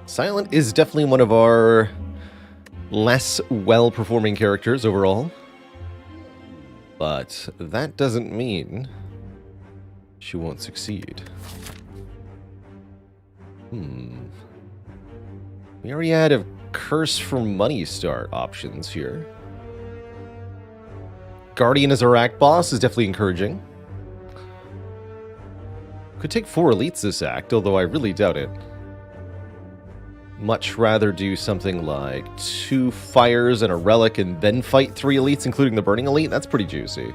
Silent is definitely one of our less well-performing characters overall. But that doesn't mean she won't succeed. We already had a Curse for Money start options here. Guardian as our act boss is definitely encouraging. Could take 4 elites this act, although I really doubt it. Much rather do something like 2 fires and a relic and then fight 3 elites, including the burning elite. That's pretty juicy.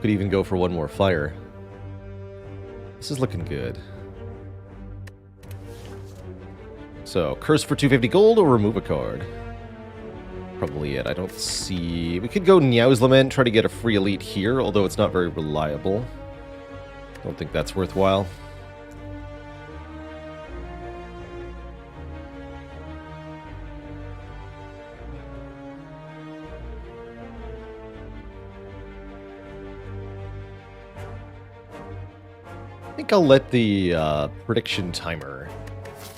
Could even go for 1 more fire. This is looking good. So, curse for 250 gold or remove a card. Probably it. I don't see... We could go Niao's Lament, try to get a free elite here, although it's not very reliable. Don't think that's worthwhile. I think I'll let the prediction timer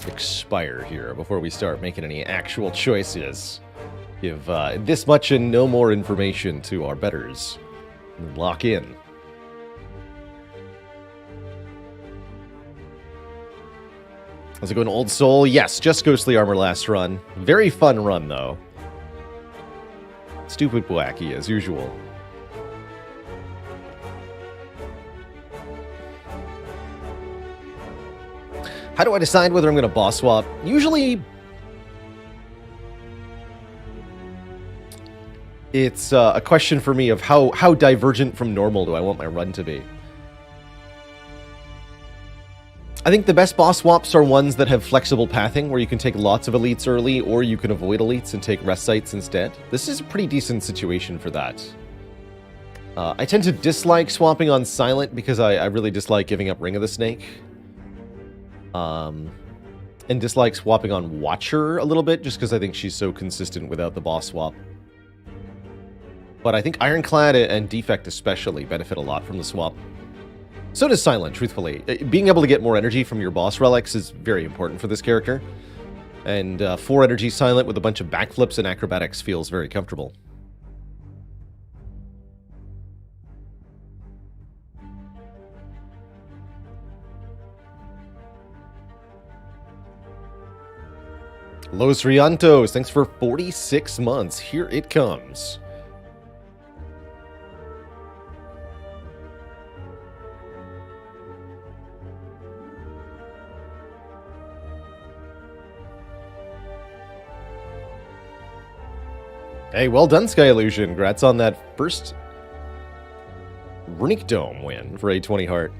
expire here before we start making any actual choices. Give this much and no more information to our bettors. And lock in. How's it going, Old Soul? Yes, just Ghostly Armor last run. Very fun run, though. Stupid wacky, as usual. How do I decide whether I'm going to boss swap? Usually, it's a question for me of how divergent from normal do I want my run to be. I think the best boss swaps are ones that have flexible pathing, where you can take lots of elites early, or you can avoid elites and take rest sites instead. This is a pretty decent situation for that. I tend to dislike swapping on Silent, because I really dislike giving up Ring of the Snake. And dislike swapping on Watcher a little bit, just because I think she's so consistent without the boss swap. But I think Ironclad and Defect especially benefit a lot from the swap. So does Silent, truthfully. Being able to get more energy from your boss relics is very important for this character. And 4 energy Silent with a bunch of backflips and acrobatics feels very comfortable. Los Riantos, thanks for 46 months. Here it comes. Hey, well done, Sky Illusion. Congrats on that first Runic Dome win for A20 Heart.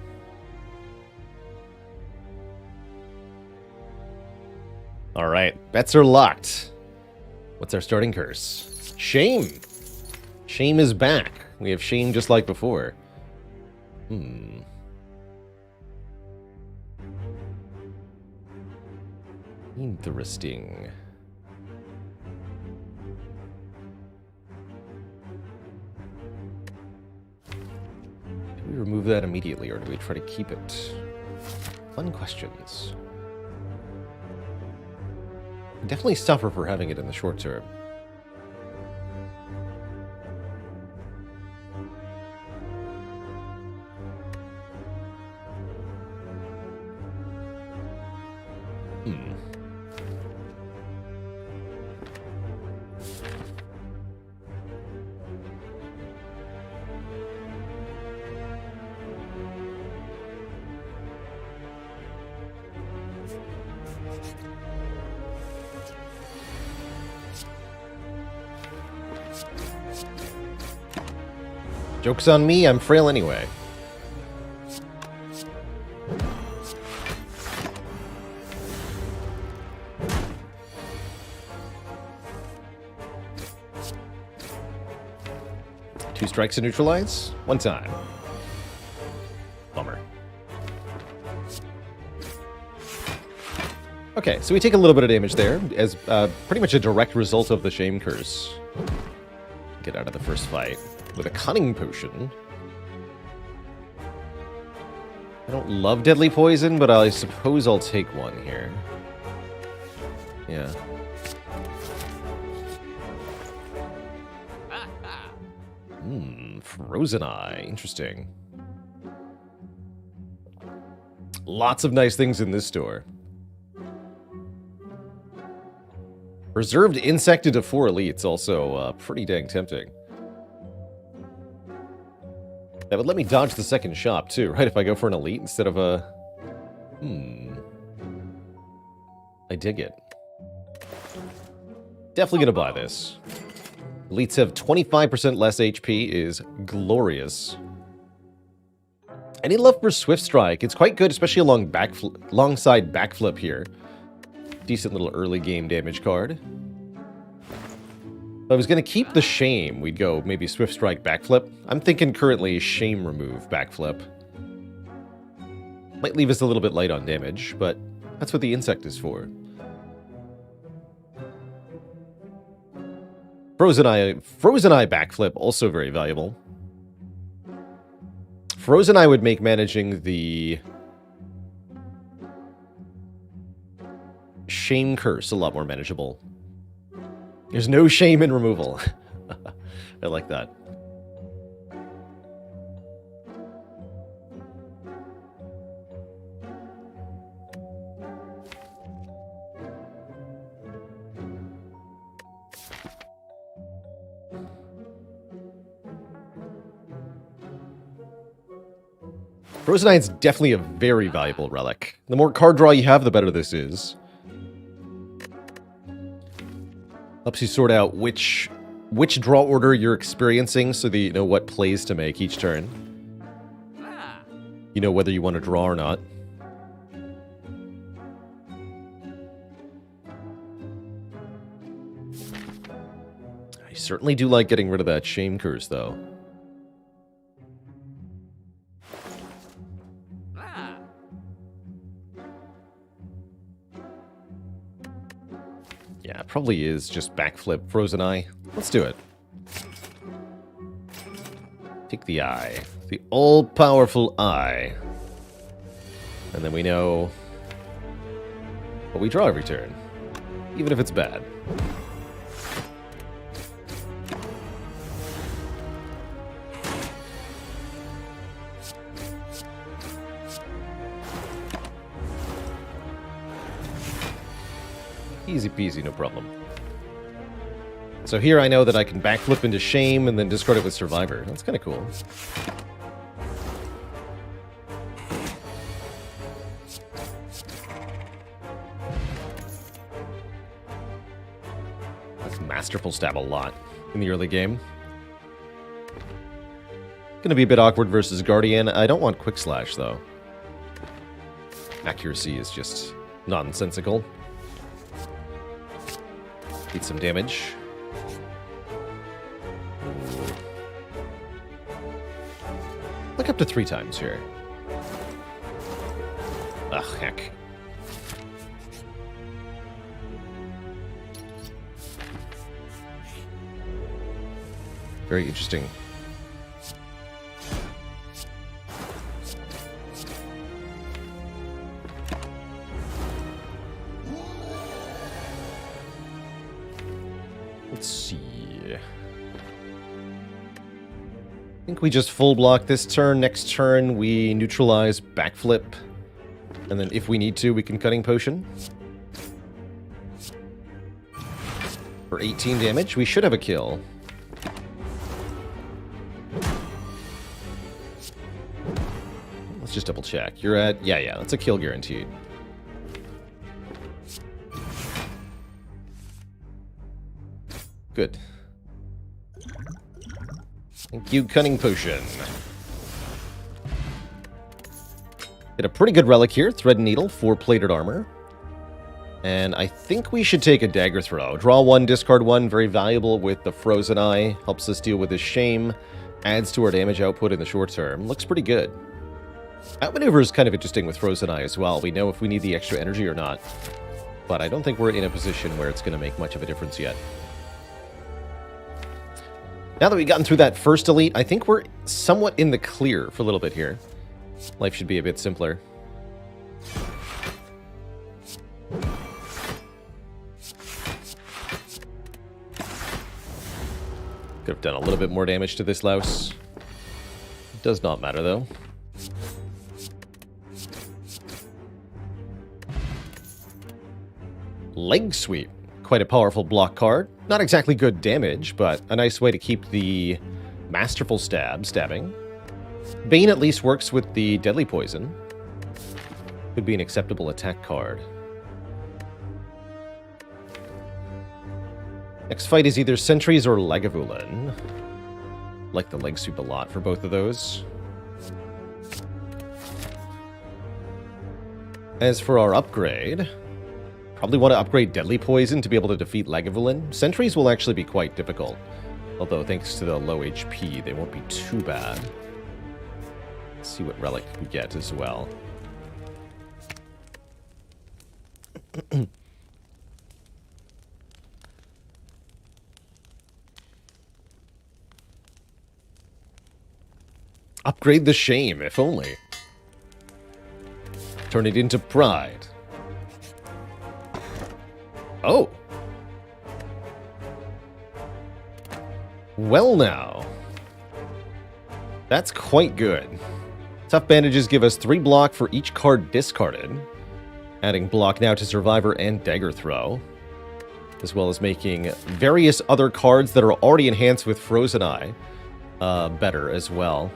Alright, bets are locked. What's our starting curse? Shame! Shame is back. We have shame just like before. Interesting. Do we remove that immediately, or do we try to keep it? Fun questions. I definitely suffer for having it in the short term. Joke's on me, I'm frail anyway. Two strikes to neutralize? One time. Bummer. Okay, so we take a little bit of damage there, as pretty much a direct result of the Shame Curse. Get out of the first fight. With a Cunning Potion. I don't love Deadly Poison, but I suppose I'll take one here. Yeah. Frozen Eye. Interesting. Lots of nice things in this store. Reserved Insect into 4 elites, also pretty dang tempting. That would let me dodge the second shop, too, right? If I go for an elite instead of a... I dig it. Definitely gonna buy this. Elites have 25% less HP is glorious. Any love for Swift Strike? It's quite good, especially alongside Backflip here. Decent little early game damage card. If I was going to keep the Shame, we'd go maybe Swift Strike Backflip. I'm thinking currently Shame Remove Backflip. Might leave us a little bit light on damage, but that's what the insect is for. Frozen Eye Backflip, also very valuable. Frozen Eye would make managing the Shame Curse a lot more manageable. There's no shame in removal. I like that. Frozen Eye is definitely a very valuable relic. The more card draw you have, the better this is. Helps you sort out which draw order you're experiencing so that you know what plays to make each turn. You know whether you want to draw or not. I certainly do like getting rid of that Shame Curse, though. Yeah, it probably is just Backflip Frozen Eye. Let's do it. Take the eye. The all-powerful eye. And then we know what we draw every turn. Even if it's bad. Easy peasy, no problem. So here I know that I can backflip into Shame and then discard it with Survivor. That's kind of cool. That's Masterful Stab a lot in the early game. Gonna be a bit awkward versus Guardian. I don't want Quick Slash, though. Accuracy is just nonsensical. Eat some damage. Look up to 3 times here. Ugh, heck. Very interesting. Let's see. I think we just full block this turn. Next turn, we neutralize Backflip. And then if we need to, we can Cutting Potion. For 18 damage, we should have a kill. Let's just double check. You're at... Yeah, that's a kill guaranteed. Good. Thank you, Cunning Potion. Get a pretty good relic here. Thread and Needle, 4 plated armor. And I think we should take a Dagger Throw. Draw 1, discard 1. Very valuable with the Frozen Eye. Helps us deal with his Shame. Adds to our damage output in the short term. Looks pretty good. Outmaneuver is kind of interesting with Frozen Eye as well. We know if we need the extra energy or not. But I don't think we're in a position where it's going to make much of a difference yet. Now that we've gotten through that first elite, I think we're somewhat in the clear for a little bit here. Life should be a bit simpler. Could have done a little bit more damage to this louse. Does not matter, though. Leg Sweep. Quite a powerful block card. Not exactly good damage, but a nice way to keep the Masterful stabbing. Bane at least works with the Deadly Poison. Could be an acceptable attack card. Next fight is either Sentries or Lagavulin. Like the Leg Sweep a lot for both of those. As for our upgrade, probably want to upgrade Deadly Poison to be able to defeat Lagavulin. Sentries will actually be quite difficult, although thanks to the low HP, they won't be too bad. Let's see what Relic we get as well. Upgrade the Shame, if only. Turn it into Pride. Oh. Well now. That's quite good. Tough Bandages give us 3 block for each card discarded. Adding block now to Survivor and Dagger Throw. As well as making various other cards that are already enhanced with Frozen Eye better as well.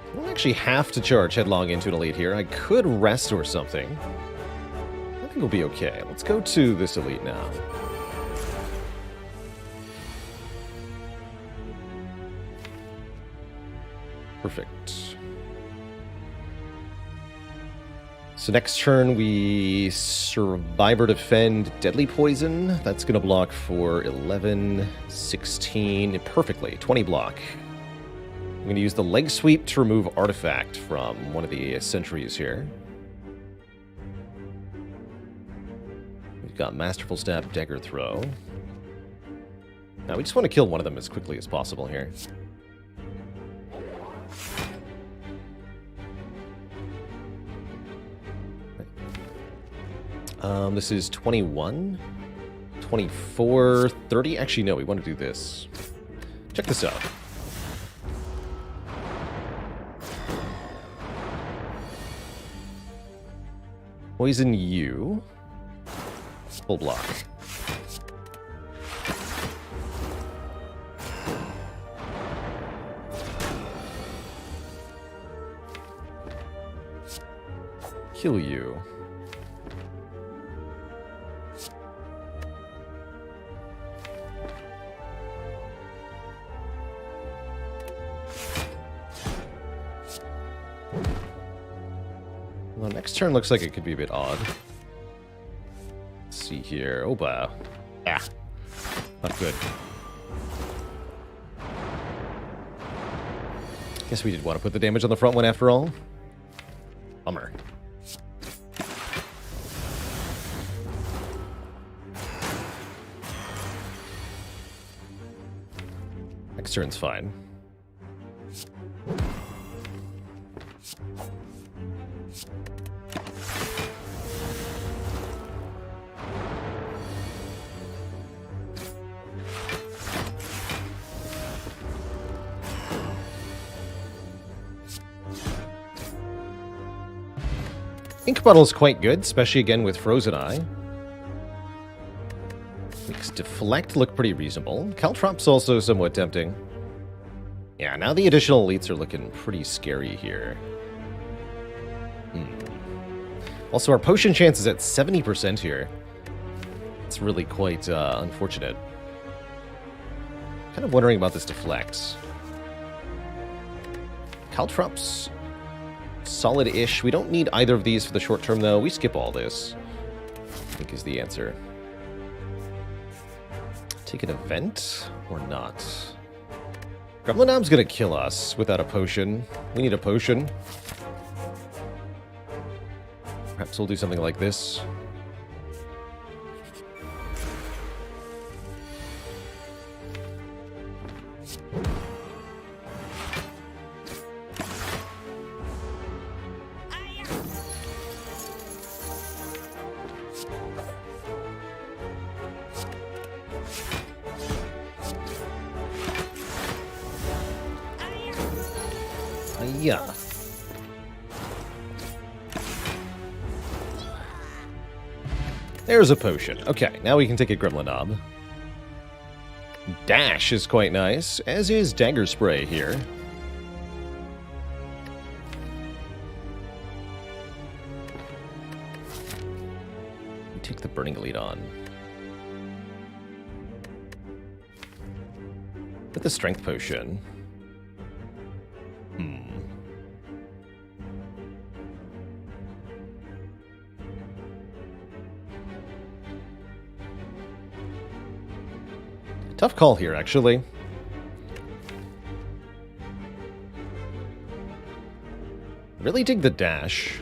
I don't actually have to charge headlong into an elite here. I could rest or something. I think we'll be okay. Let's go to this elite now. Perfect. So next turn we Survivor Defend Deadly Poison. That's going to block for 11, 16, perfectly. 20 block. I'm going to use the Leg Sweep to remove Artifact from one of the sentries here. We've got Masterful Stab, Dagger Throw. Now we just want to kill one of them as quickly as possible here. This is 21, 24, 30. Actually, no, we want to do this. Check this out. Poison you. Full block. Kill you. Well, next turn looks like it could be a bit odd. Let's see here. Oh, wow. Yeah. Not good. Guess we did want to put the damage on the front one after all. Bummer. Next turn's fine. Ink Bottle is quite good, especially again with Frozen Eye. Makes Deflect look pretty reasonable. Caltrop's also somewhat tempting. Yeah, now the additional elites are looking pretty scary here. Also, our potion chance is at 70% here. It's really quite unfortunate. Kind of wondering about this Deflect. Caltrop's solid-ish. We don't need either of these for the short term, though. We skip all this, I think is the answer. Take an event or not? Gremlinob's gonna kill us without a potion. We need a potion. Perhaps we'll do something like this. Yeah. There's a potion. Okay, now we can take a Gremlin Knob. Dash is quite nice, as is Dagger Spray here. Take the Burning Elite on. With the Strength Potion. Tough call here, actually. Really dig the dash.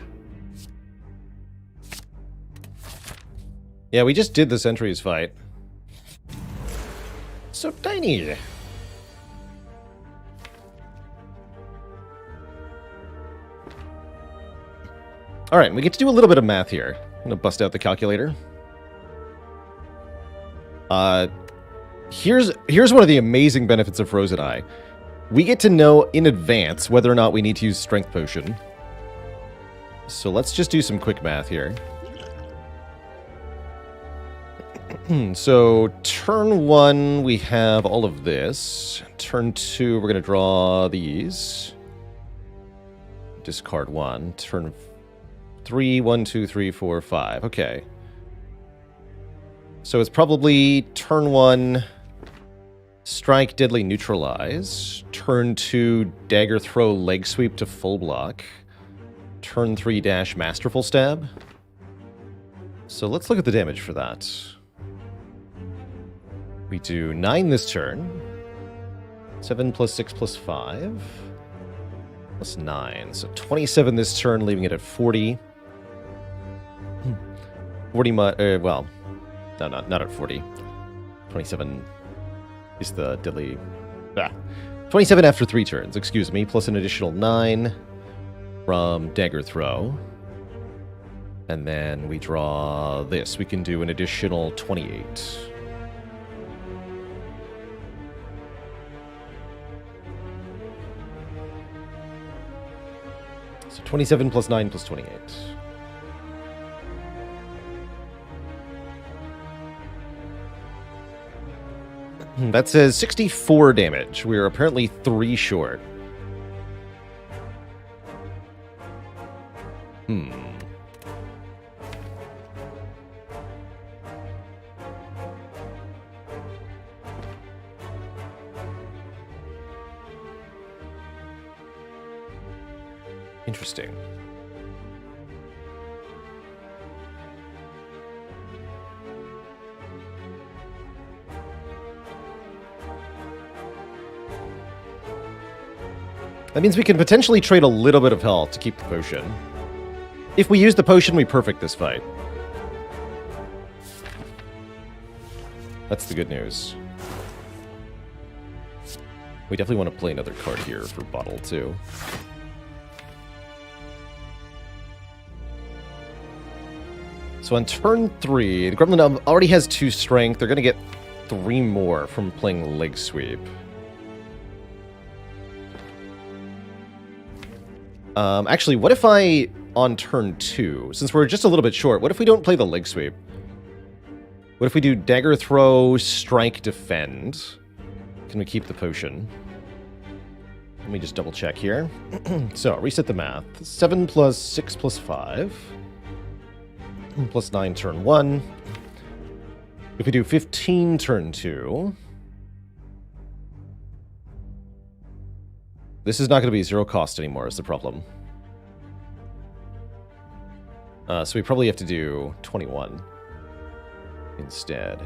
Yeah, we just did the Sentries fight. So tiny. Alright, we get to do a little bit of math here. I'm gonna bust out the calculator. Here's one of the amazing benefits of Frozen Eye. We get to know in advance whether or not we need to use Strength Potion. So let's just do some quick math here. So, turn 1, we have all of this. Turn 2, we're going to draw these. Discard 1. Turn 3, 1, 2, 3, 4, 5. Okay. So it's probably turn 1, strike, deadly, neutralize. Turn 2, dagger throw, leg sweep to full block. Turn 3, dash, masterful stab. So let's look at the damage for that. We do 9 this turn. 7 plus 6 plus 5. Plus 9. So 27 this turn, leaving it at 40. 40, well, no, not at 40. 27 is the deadly... 27 after 3 turns, excuse me, plus an additional 9 from dagger throw. And then we draw this. We can do an additional 28. So 27 plus 9 plus 28. That says 64 damage. We are apparently 3 short. Interesting. That means we can potentially trade a little bit of health to keep the potion. If we use the potion, we perfect this fight. That's the good news. We definitely want to play another card here for Bottle, too. So on turn 3, the Gremlin already has 2 strength. They're going to get 3 more from playing Leg Sweep. Actually, what if I, on turn 2, since we're just a little bit short, what if we don't play the Leg Sweep? What if we do Dagger Throw, Strike, Defend? Can we keep the potion? Let me just double check here. So, reset the math. 7 plus 6 plus 5. Plus 9 turn 1. If we do 15 turn 2... This is not going to be 0 cost anymore, is the problem. So we probably have to do 21 instead.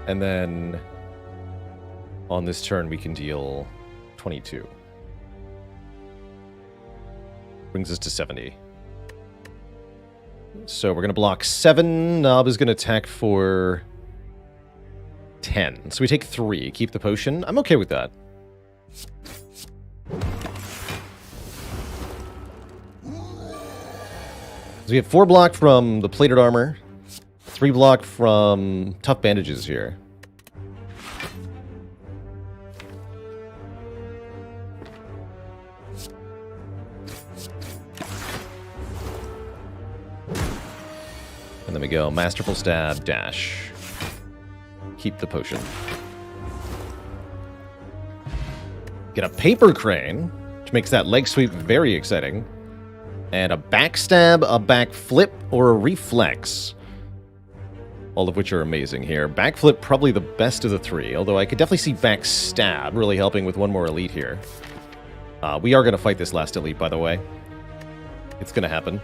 And then on this turn, we can deal 22. Brings us to 70. So we're going to block 7. Nob is going to attack for 10. So we take 3, keep the potion. I'm okay with that. So we have 4 block from the plated armor, 3 block from tough bandages here. And then we go Masterful Stab, Dash. Keep the potion. Get a Paper Crane, which makes that leg sweep very exciting. And a Backstab, a Backflip, or a Reflex. All of which are amazing here. Backflip, probably the best of the 3, although I could definitely see Backstab really helping with one more elite here. We are going to fight this last elite, by the way. It's going to happen.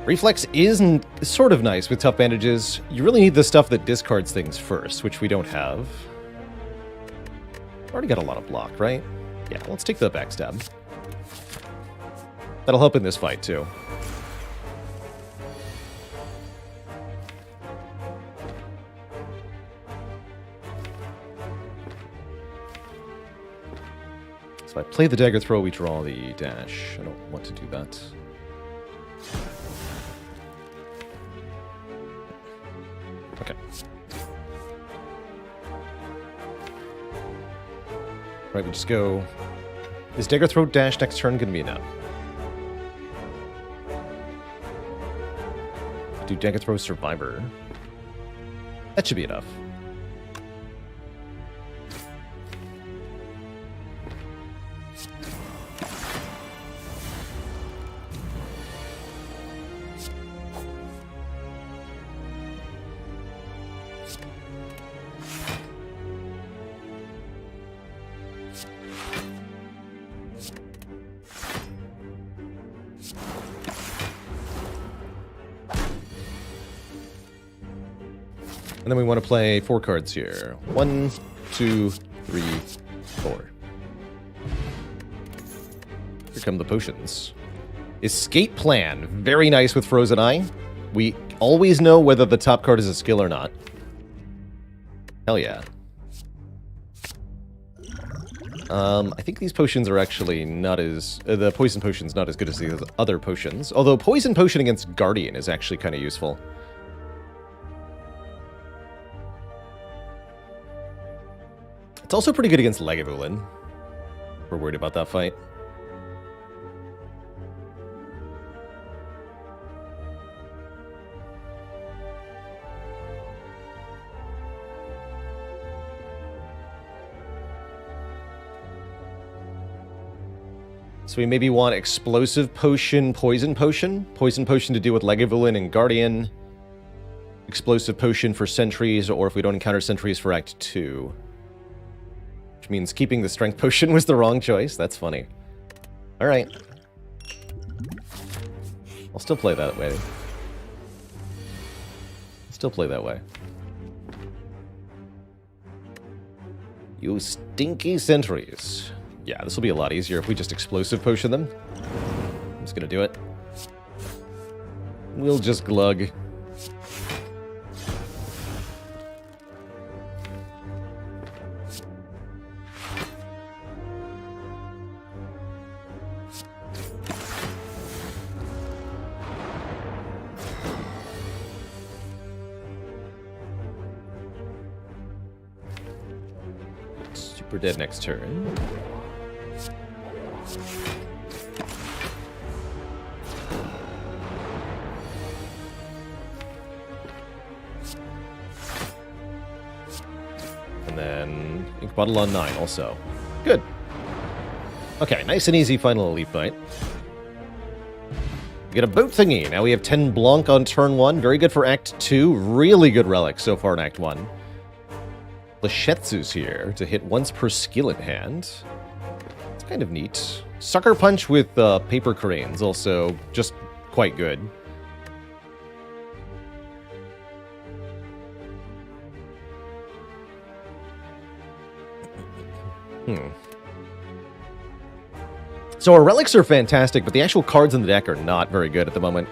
Reflex is sort of nice with tough bandages. You really need the stuff that discards things first, which we don't have. Already got a lot of block, right? Yeah, let's take the Backstab. That'll help in this fight, too. So I play the Dagger Throw, we draw the dash. I don't want to do that. Okay. Right, we just go... Is Dagger Throw dash next turn going to be enough? Do Dagger Throw Survivor. That should be enough. And then we want to play 4 cards here. 1, 2, 3, 4. Here come the potions. Escape Plan. Very nice with Frozen Eye. We always know whether the top card is a skill or not. Hell yeah. I think these potions are actually not as... the poison potion's not as good as the other potions. Although poison potion against Guardian is actually kind of useful. It's also pretty good against Lagavulin. We're worried about that fight. So we maybe want Explosive Potion, Poison Potion. Poison Potion to deal with Lagavulin and Guardian. Explosive Potion for Sentries, or if we don't encounter Sentries, for Act 2. Which means keeping the Strength Potion was the wrong choice. That's funny. Alright. I'll still play that way. Still play that way. You stinky sentries. Yeah, this will be a lot easier if we just Explosive Potion them. I'm just gonna do it. We'll just glug. Super dead next turn. And then Ink Bottle on 9 also. Good. Okay, nice and easy final elite fight. We get a boat thingy. Now we have 10 Blanc on turn 1. Very good for Act 2. Really good relic so far in Act 1. Lashetsu's here to hit once per skill in hand. It's kind of neat. Sucker Punch with Paper Cranes also just quite good. So our relics are fantastic, but the actual cards in the deck are not very good at the moment.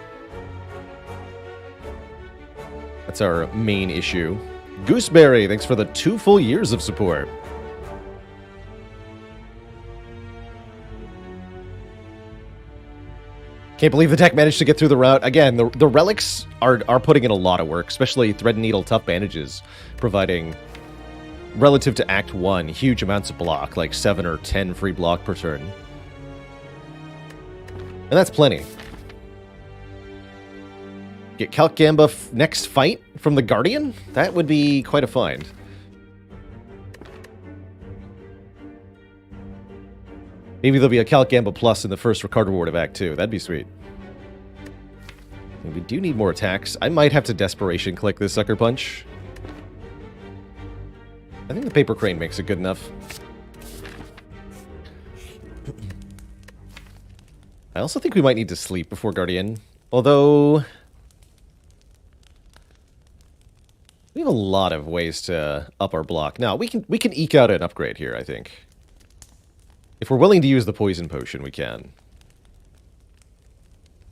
That's our main issue. Gooseberry, thanks for the 2 full years of support. Can't believe the deck managed to get through the route. Again, the relics are putting in a lot of work, especially Thread and Needle Tough Bandages, providing, relative to Act 1, huge amounts of block, like 7 or 10 free block per turn. And that's plenty. Get Calc-Gamba next fight from the Guardian? That would be quite a find. Maybe there'll be a Calc-Gamba Plus in the first card reward of Act 2. That'd be sweet. And we do need more attacks. I might have to Desperation click this Sucker Punch. I think the Paper Crane makes it good enough. I also think we might need to sleep before Guardian. Although we have a lot of ways to up our block. Now, we can eke out an upgrade here, I think. If we're willing to use the Poison Potion, we can.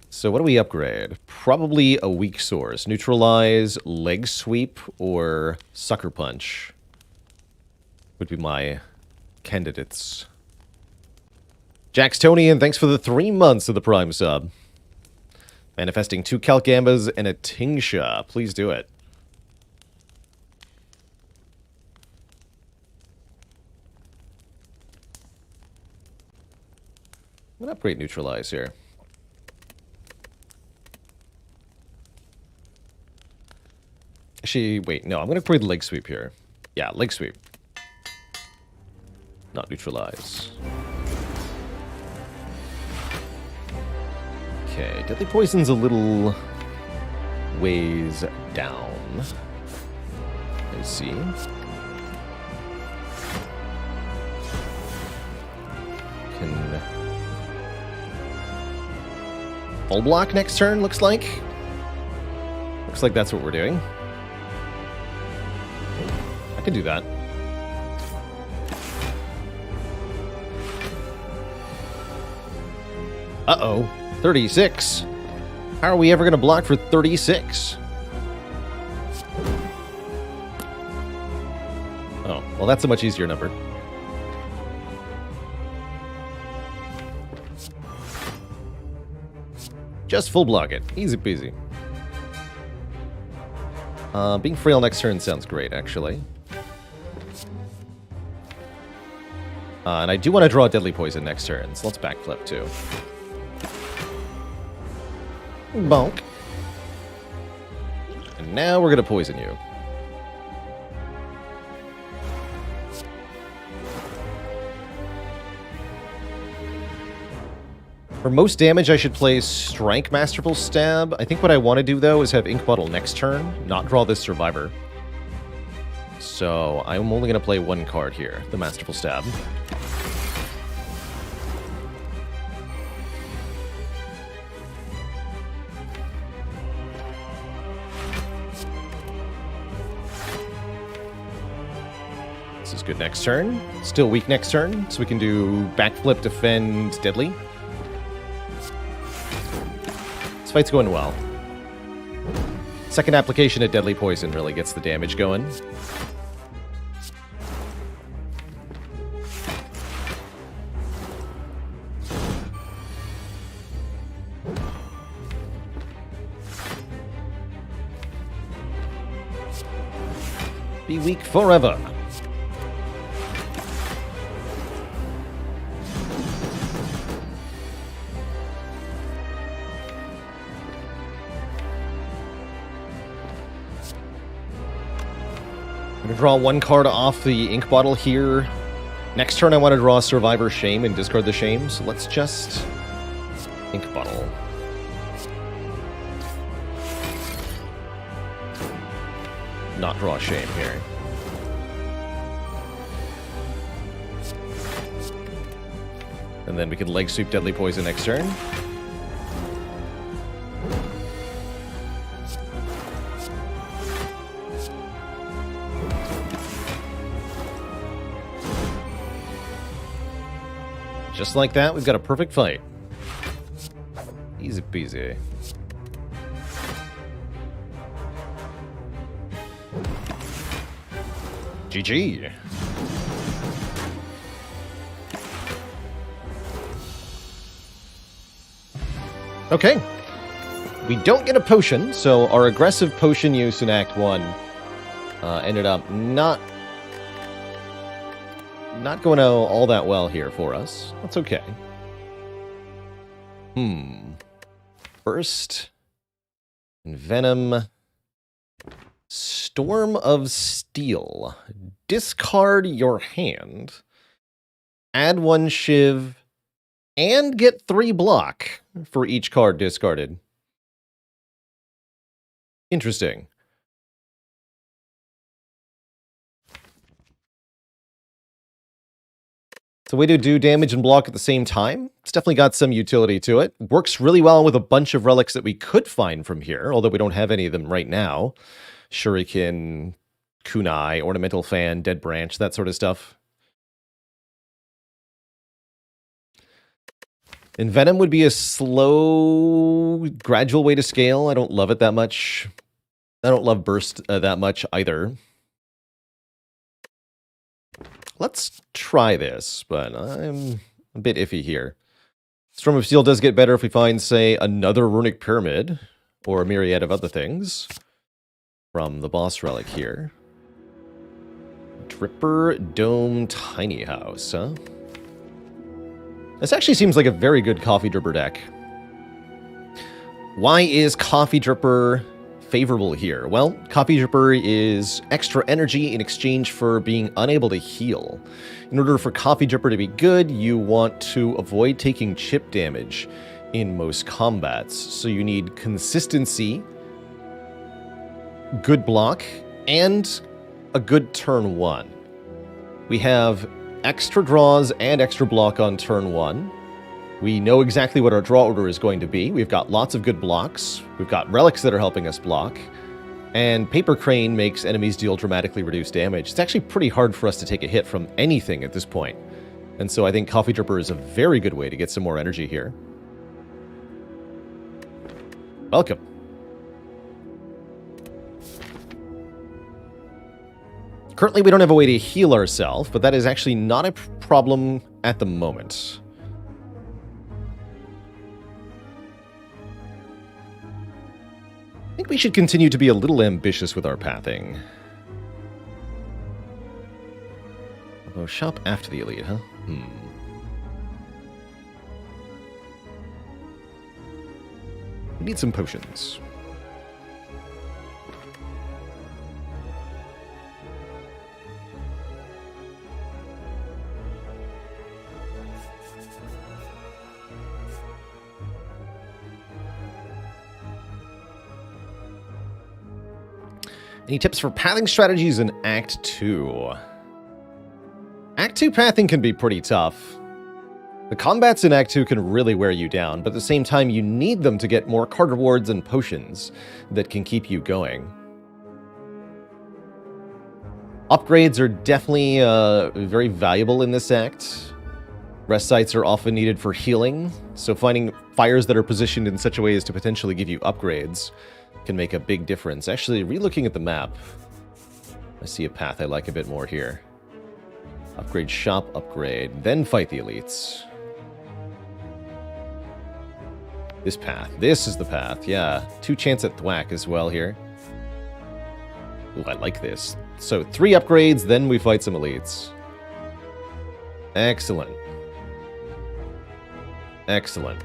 So what do we upgrade? Probably a Weak Source. Neutralize, Leg Sweep, or Sucker Punch would be my candidates. Jackstonian, thanks for the 3 months of the Prime sub. Manifesting 2 Calc-Gambas and a Tingsha. Please do it. I'm going to upgrade Neutralize here. Actually, wait, no, I'm going to upgrade Leg Sweep here. Yeah, Leg Sweep. Not Neutralize. Okay, Deadly Poison's a little ways down. Let's see. Can full block next turn, looks like. Looks like that's what we're doing. I can do that. Uh-oh. 36. How are we ever going to block for 36? Oh, well, that's a much easier number. Just full block it. Easy peasy. Being frail next turn sounds great, actually. And I do want to draw Deadly Poison next turn, so let's backflip too. Bonk. And now we're going to poison you. For most damage, I should play Strike Masterful Stab. I think what I want to do, though, is have Ink Bottle next turn, not draw this Survivor. So I'm only going to play 1 card here, the Masterful Stab. This is good next turn. Still weak next turn, so we can do Backflip, Defend, Deadly. This fight's going well. Second application of Deadly Poison really gets the damage going. Be weak forever. I'm going to draw 1 card off the Ink Bottle here. Next turn I want to draw Survivor Shame and discard the Shame, so let's just Ink Bottle. Not draw Shame here. And then we can Leg Sweep Deadly Poison next turn. Just like that, we've got a perfect fight. Easy peasy. GG. Okay. We don't get a potion, so our aggressive potion use in Act 1 ended up not going all that well here for us. That's okay. Burst. Venom. Storm of Steel. Discard your hand. Add 1 Shiv. And get 3 block for each card discarded. Interesting. It's a way to do damage and block at the same time. It's definitely got some utility to it. Works really well with a bunch of relics that we could find from here, although we don't have any of them right now. Shuriken, Kunai, Ornamental Fan, Dead Branch, that sort of stuff. And Venom would be a slow, gradual way to scale. I don't love it that much. I don't love Burst that much either. Let's try this, but I'm a bit iffy here. Storm of Steel does get better if we find, say, another Runic Pyramid, or a myriad of other things from the boss relic here. Dripper Dome Tiny House, huh? This actually seems like a very good Coffee Dripper deck. Why is Coffee Dripper favorable here? Well, Coffee Dripper is extra energy in exchange for being unable to heal. In order for Coffee Dripper to be good, you want to avoid taking chip damage in most combats. So you need consistency, good block, and a good turn 1. We have extra draws and extra block on turn 1. We know exactly what our draw order is going to be. We've got lots of good blocks. We've got relics that are helping us block. And Paper Crane makes enemies deal dramatically reduced damage. It's actually pretty hard for us to take a hit from anything at this point. And so I think Coffee Dripper is a very good way to get some more energy here. Welcome. Currently, we don't have a way to heal ourselves, but that is actually not a problem at the moment. I think we should continue to be a little ambitious with our pathing. Although, shop after the elite, huh? We need some potions. Any tips for pathing strategies in Act 2? Act 2 pathing can be pretty tough. The combats in Act 2 can really wear you down, but at the same time you need them to get more card rewards and potions that can keep you going. Upgrades are definitely very valuable in this act. Rest sites are often needed for healing, so finding fires that are positioned in such a way as to potentially give you upgrades can make a big difference. Actually, re-looking at the map, I see a path I like a bit more here. Upgrade shop, upgrade, then fight the elites. This path. This is the path, yeah. 2 chance at thwack as well here. Ooh, I like this. So 3 upgrades, then we fight some elites. Excellent. Excellent.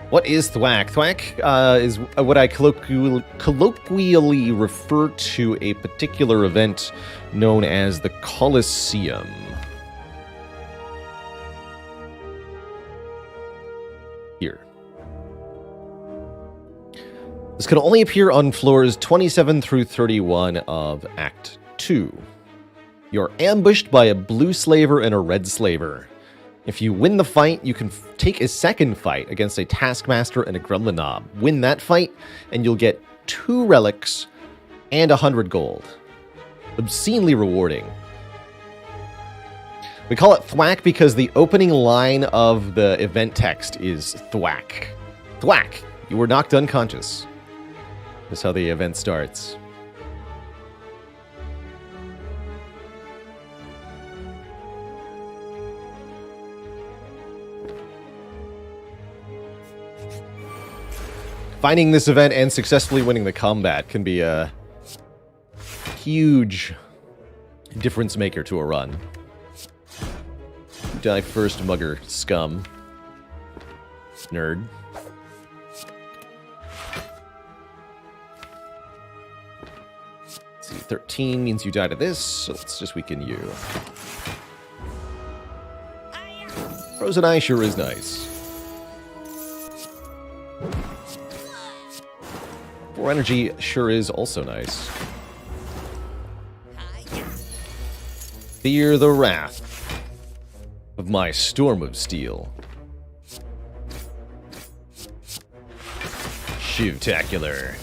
What is thwack? Thwack is what I colloquially refer to a particular event known as the Colosseum. Here. This can only appear on floors 27 through 31 of Act 2. You're ambushed by a blue slaver and a red slaver. If you win the fight, you can take a second fight against a Taskmaster and a Gremlin Knob. Win that fight, and you'll get 2 relics and 100 gold. Obscenely rewarding. We call it thwack because the opening line of the event text is thwack. Thwack! You were knocked unconscious. That's how the event starts. Finding this event and successfully winning the combat can be a huge difference maker to a run. You die first, mugger scum. Nerd. Let's see, 13 means you die to this, so let's just weaken you. Frozen Eye sure is nice. 4 energy sure is also nice. Fear the wrath of my storm of steel. Shivtacular.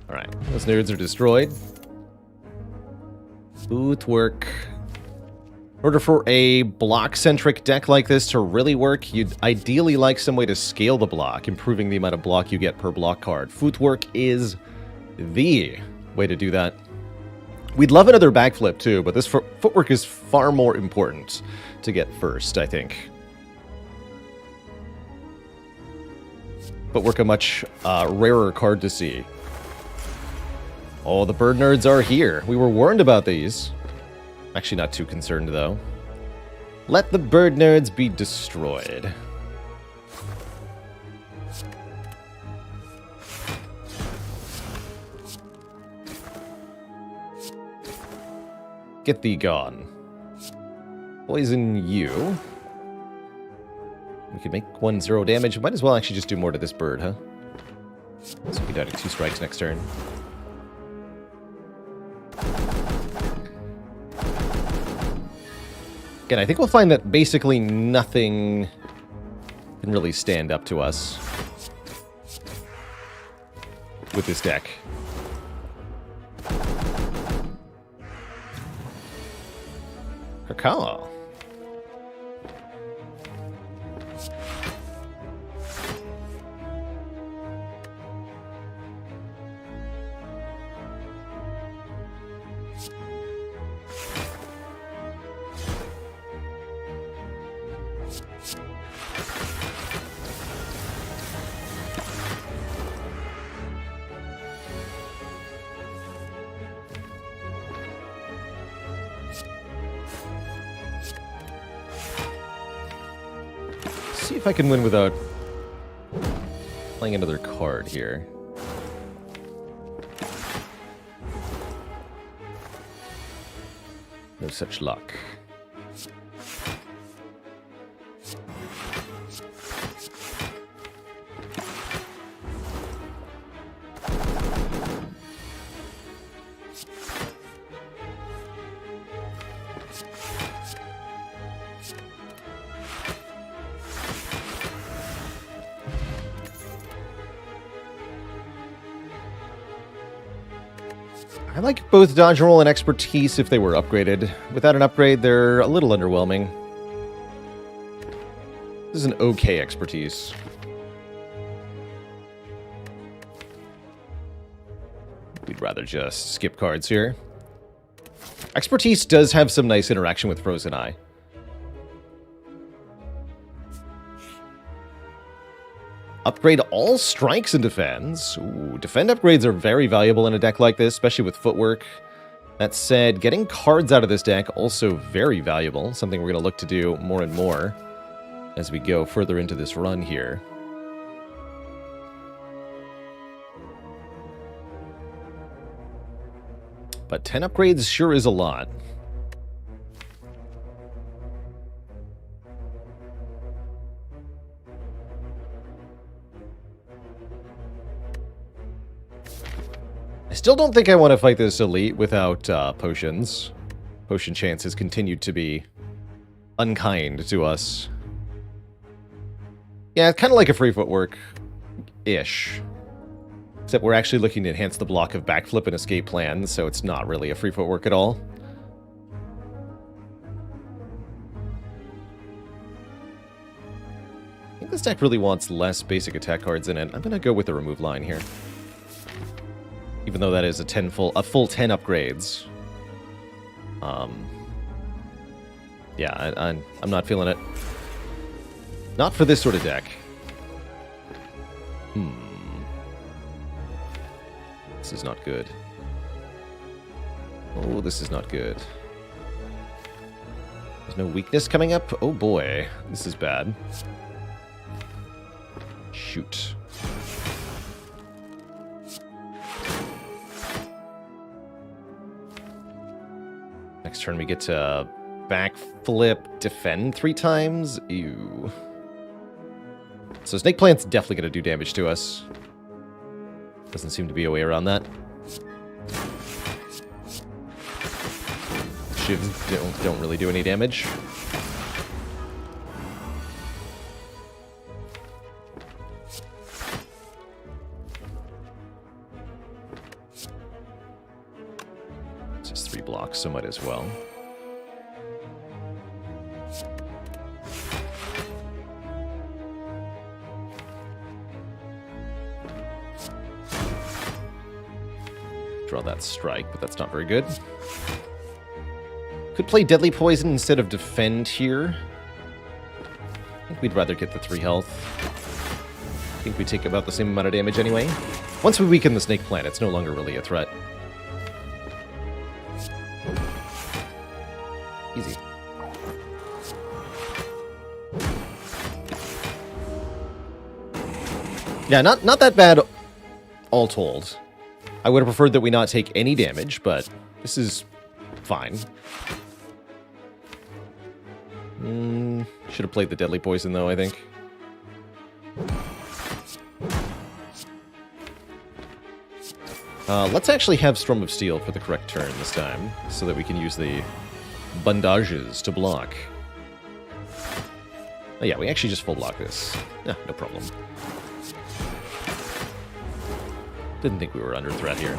Alright, those nerds are destroyed. Footwork. In order for a block-centric deck like this to really work, you'd ideally like some way to scale the block, improving the amount of block you get per block card. Footwork is the way to do that. We'd love another backflip too, but this footwork is far more important to get first, I think. Footwork a much rarer card to see. Oh, the bird nerds are here. We were warned about these. Actually not too concerned, though. Let the bird nerds be destroyed. Get thee gone. Poison you. We could make 1-0 damage. Might as well actually just do more to this bird, huh? So we die to 2 strikes next turn. Again, I think we'll find that basically nothing can really stand up to us with this deck. Kakao. See if I can win without playing another card here. No such luck. I like both dodge roll and expertise if they were upgraded. Without an upgrade, they're a little underwhelming. This is an okay expertise. We'd rather just skip cards here. Expertise does have some nice interaction with Frozen Eye. Upgrade all strikes and defends. Ooh, defend upgrades are very valuable in a deck like this, especially with footwork. That said, getting cards out of this deck also very valuable, something we're going to look to do more and more as we go further into this run here. But 10 upgrades sure is a lot. I still don't think I want to fight this elite without potions. Potion chance has continued to be unkind to us. Yeah, it's kind of like a free footwork-ish. Except we're actually looking to enhance the block of backflip and escape plan, so it's not really a free footwork at all. I think this deck really wants less basic attack cards in it. I'm going to go with the remove line here. Even though that is a full 10 upgrades. Yeah, I'm not feeling it. Not for this sort of deck. This is not good. Oh, this is not good. There's no weakness coming up? Oh boy, this is bad. Shoot. Next turn we get to backflip, defend 3 times. Ew. So Snake Plant's definitely going to do damage to us. Doesn't seem to be a way around that. Shivs don't really do any damage. It's just 3 blocks, so might as well. Draw that strike, but that's not very good. Could play Deadly Poison instead of Defend here. I think we'd rather get the 3 health. I think we take about the same amount of damage anyway. Once we weaken the Snake Plant, it's no longer really a threat. Easy. Yeah, not that bad all told. I would have preferred that we not take any damage, but this is fine. Should have played the Deadly Poison, though, I think. Let's actually have Storm of Steel for the correct turn this time, so that we can use the bandages to block. Oh yeah, we actually just full block this. Yeah, no problem. Didn't think we were under threat here.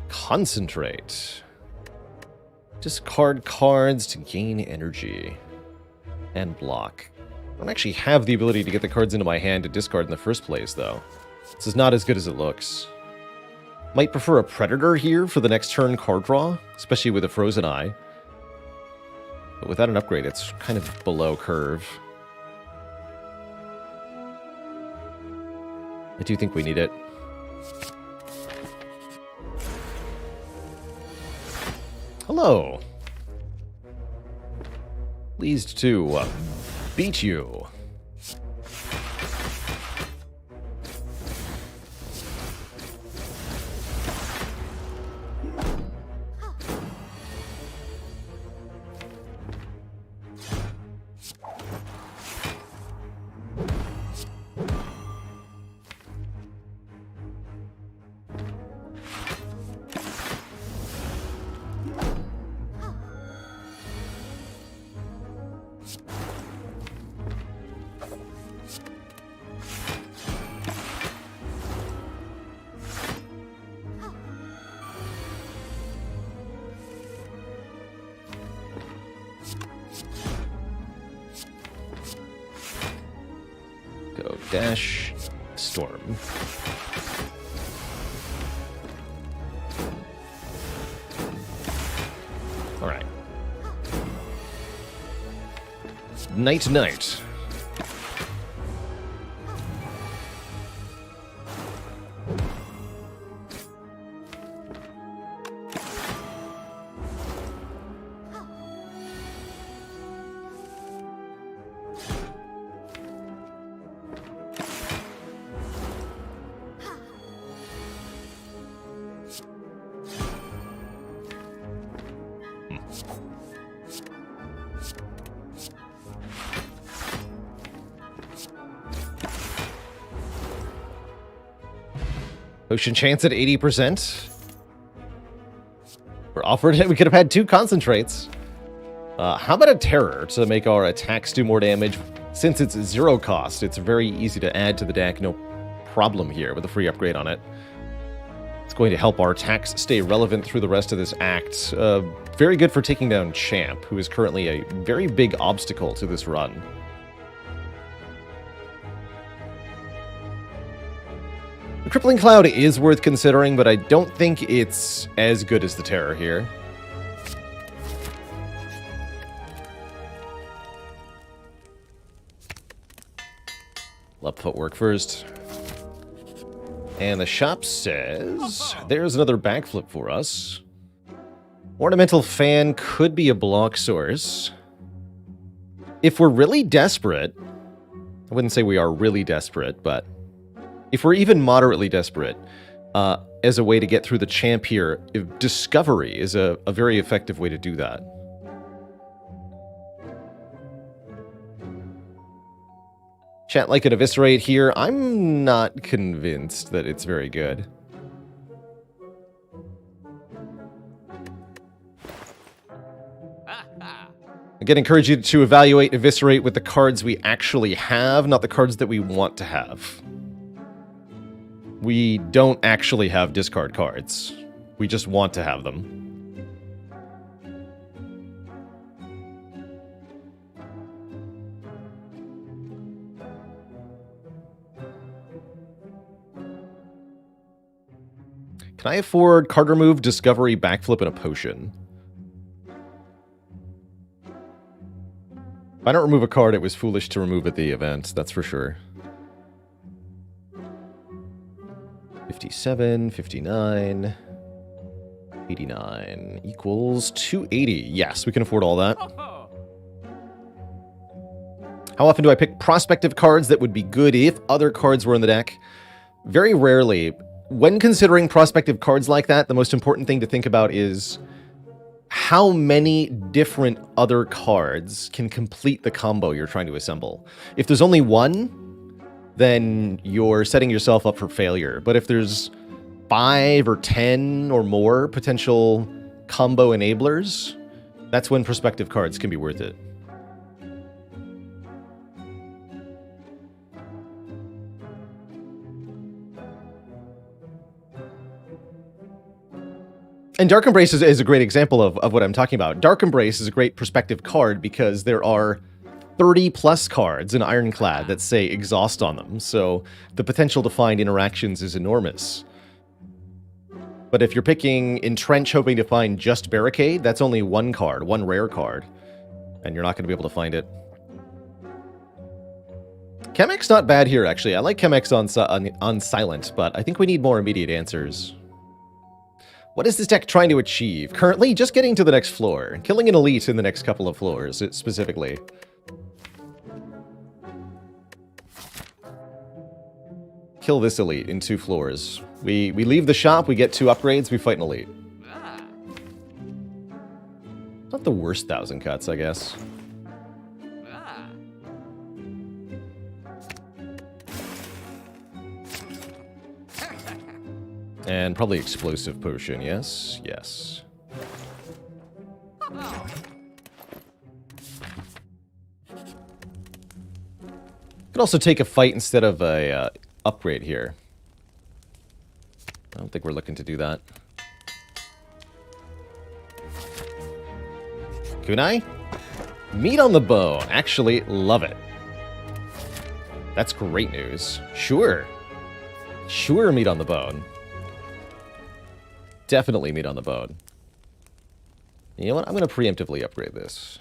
Concentrate. Discard cards to gain energy. And block. I don't actually have the ability to get the cards into my hand to discard in the first place, though. This is not as good as it looks. Might prefer a Predator here for the next turn card draw, especially with a Frozen Eye. But without an upgrade, it's kind of below curve. I do think we need it. Hello. Pleased to beat you. Go dash, storm. All right. Night night. Potion chance at 80%. We're offered it. We could have had 2 concentrates. How about a terror to make our attacks do more damage? Since it's 0 cost, it's very easy to add to the deck. No problem here with a free upgrade on it. It's going to help our attacks stay relevant through the rest of this act very good for taking down Champ, who is currently a very big obstacle to this run. The Crippling Cloud is worth considering, but I don't think it's as good as the Terror here. Love footwork first. And the shop says, there's another backflip for us. Ornamental Fan could be a block source. If we're really desperate, I wouldn't say we are really desperate, but if we're even moderately desperate, as a way to get through the Champ here, Discovery is a very effective way to do that. Chat like an Eviscerate here. I'm not convinced that it's very good. Again, encourage you to evaluate Eviscerate with the cards we actually have, not the cards that we want to have. We don't actually have discard cards. We just want to have them. Can I afford card remove, Discovery, Backflip, and a Potion? If I don't remove a card, it was foolish to remove at the event, that's for sure. 57, 59, 89 equals 280. Yes, we can afford all that. How often do I pick prospective cards that would be good if other cards were in the deck? Very rarely. When considering prospective cards like that, the most important thing to think about is how many different other cards can complete the combo you're trying to assemble. If there's only one, then you're setting yourself up for failure. But if there's 5 or 10 or more potential combo enablers, that's when prospective cards can be worth it. And Dark Embrace is a great example of what I'm talking about. Dark Embrace is a great prospective card because there are 30-plus cards in Ironclad that say Exhaust on them, so the potential to find interactions is enormous. But if you're picking Entrench hoping to find just Barricade, that's only one card, one rare card, and you're not going to be able to find it. Chemex's not bad here, actually. I like Chemex on Silent, but I think we need more immediate answers. What is this deck trying to achieve? Currently, just getting to the next floor. Killing an elite in the next couple of floors, specifically. Kill this elite in 2 floors. We leave the shop, we get 2 upgrades, we fight an elite. Not the worst 1,000 cuts, I guess. And probably Explosive Potion, yes? Yes. Could also take a fight instead of a upgrade here. I don't think we're looking to do that. Kunai? Meat on the bone. Actually, love it. That's great news. Sure. Sure, meat on the bone. Definitely meat on the bone. You know what? I'm going to preemptively upgrade this.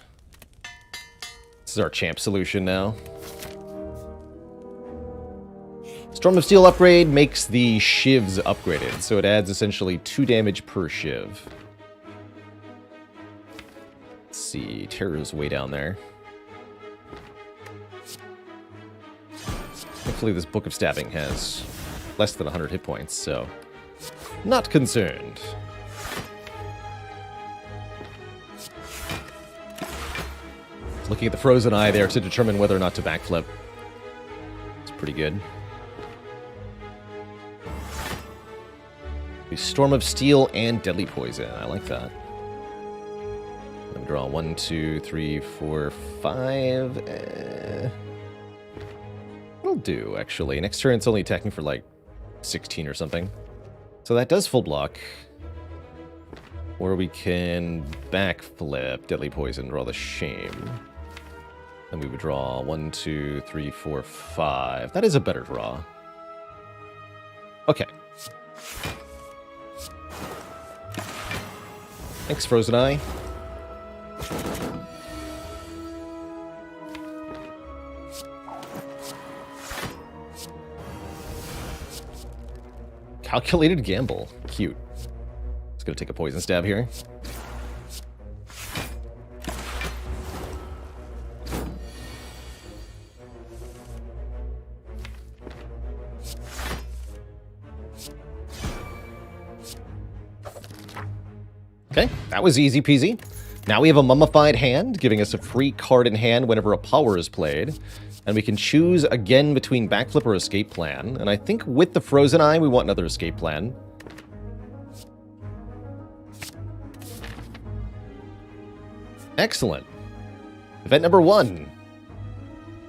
This is our champ solution now. Storm of Steel upgrade makes the shivs upgraded, so it adds essentially 2 damage per shiv. Let's see, Terror's way down there. Hopefully this Book of Stabbing has less than 100 hit points, so not concerned. Looking at the frozen eye there to determine whether or not to backflip. It's pretty good. Storm of Steel and Deadly Poison. I like that. Let me draw 1, 2, 3, 4, 5. It'll do, actually. Next turn it's only attacking for like 16 or something. So that does full block. Or we can backflip Deadly Poison, draw the Shame. And we would draw 1, 2, 3, 4, 5. That is a better draw. Okay. Thanks, Frozen Eye. Calculated gamble. Cute. Just gonna take a poison stab here. Okay, that was easy peasy. Now we have a mummified hand, giving us a free card in hand whenever a power is played. And we can choose again between backflip or escape plan. And I think with the Frozen Eye, we want another escape plan. Excellent. Event number 1.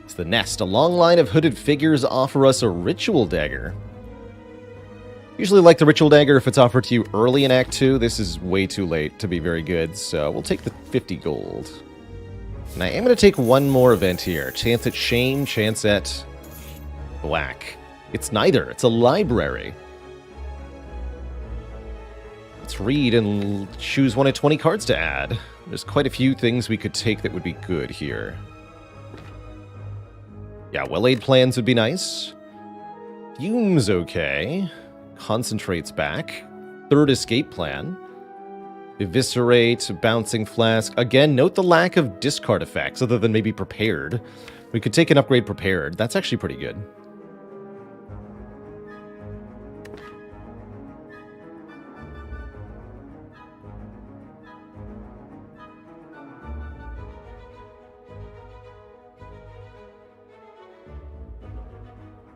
It's the Nest. A long line of hooded figures offer us a Ritual Dagger. Usually like the Ritual Dagger if it's offered to you early in Act 2. This is way too late to be very good, so we'll take the 50 gold. And I am going to take one more event here. Chance at Shame, chance at Black. It's neither. It's a library. Let's read and choose one of 20 cards to add. There's quite a few things we could take that would be good here. Yeah, well-laid plans would be nice. Fume's okay. Concentrates back. Third escape plan. Eviscerate, Bouncing Flask. Again, note the lack of discard effects, other than maybe Prepared. We could take an upgrade Prepared. That's actually pretty good.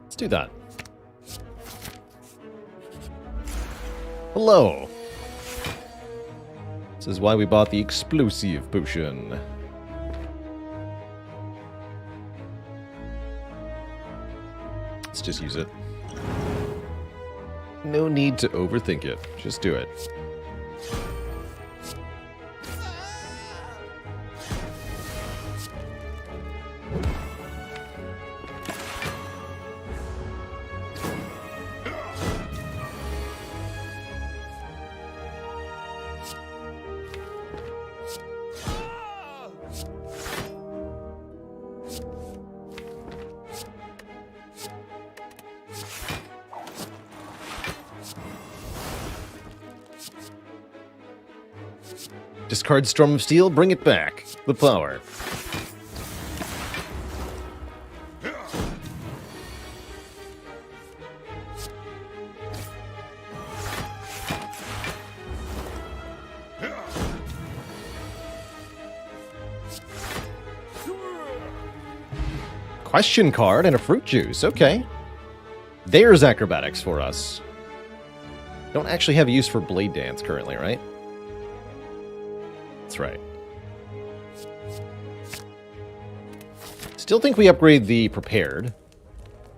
Let's do that. Hello. This is why we bought the explosive potion. Let's just use it. No need to overthink it. Just do it. Discard Storm of Steel, bring it back. The power. Question card and a fruit juice, okay. There's acrobatics for us. Don't actually have use for Blade Dance currently, right? That's right. Still think we upgrade the Prepared,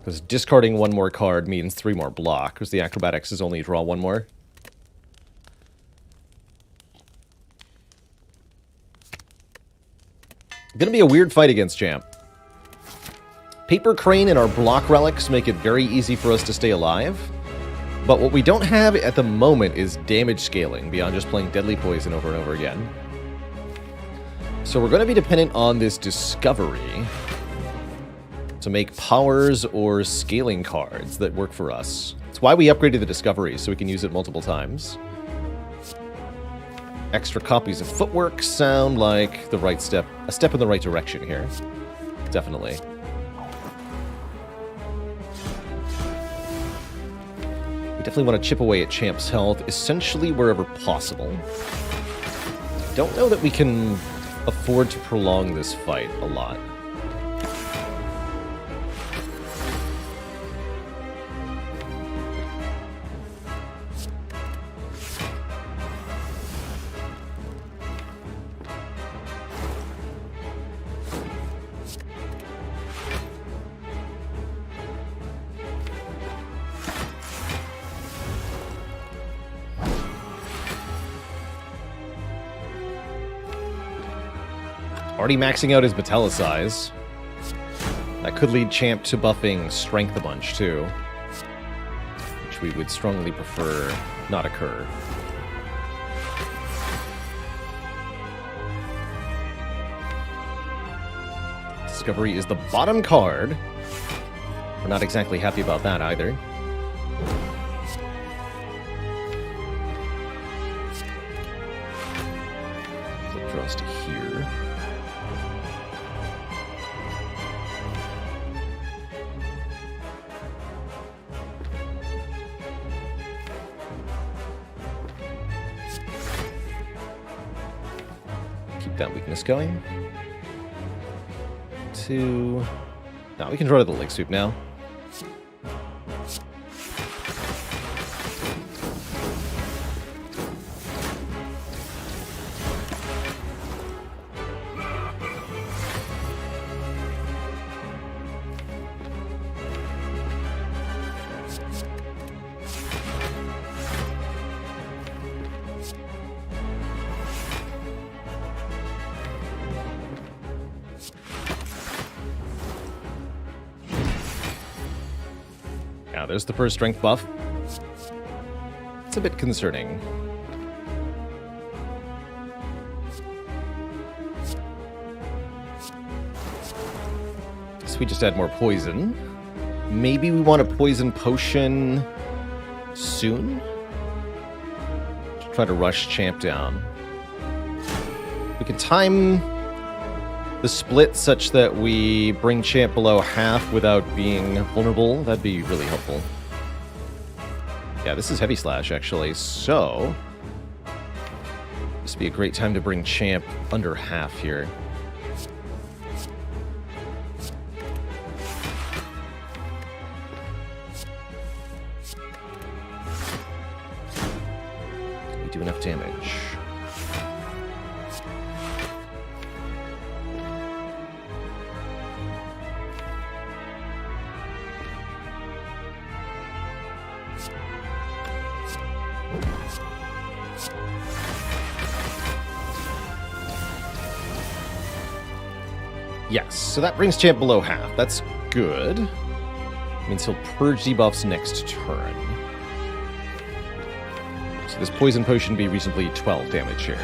because discarding one more card means 3 more block, because the acrobatics is only draw 1 more. Gonna be a weird fight against Champ. Paper Crane and our block relics make it very easy for us to stay alive. But what we don't have at the moment is damage scaling, beyond just playing Deadly Poison over and over again. So we're going to be dependent on this Discovery to make powers or scaling cards that work for us. That's why we upgraded the Discovery, so we can use it multiple times. Extra copies of Footwork sound like the right step, a step in the right direction here. Definitely. We definitely want to chip away at Champ's health, essentially wherever possible. Don't know that we can afford to prolong this fight a lot. Already maxing out his Metallicize. That could lead Champ to buffing Strength a bunch, too. Which we would strongly prefer not occur. Discovery is the bottom card. We're not exactly happy about that either. Flip draws to here. Keep that weakness going. Now we can draw to the Leg Sweep now. Now, there's the first strength buff. It's a bit concerning. So we just add more poison. Maybe we want a poison potion soon? To try to rush Champ down. We can time the split such that we bring Champ below half without being vulnerable. That'd be really helpful. Yeah, this is Heavy Slash, actually, so this would be a great time to bring Champ under half here. We do enough damage. Yes, so that brings Champ below half. That's good. Means he'll purge debuffs next turn. So this poison potion be reasonably 12 damage here.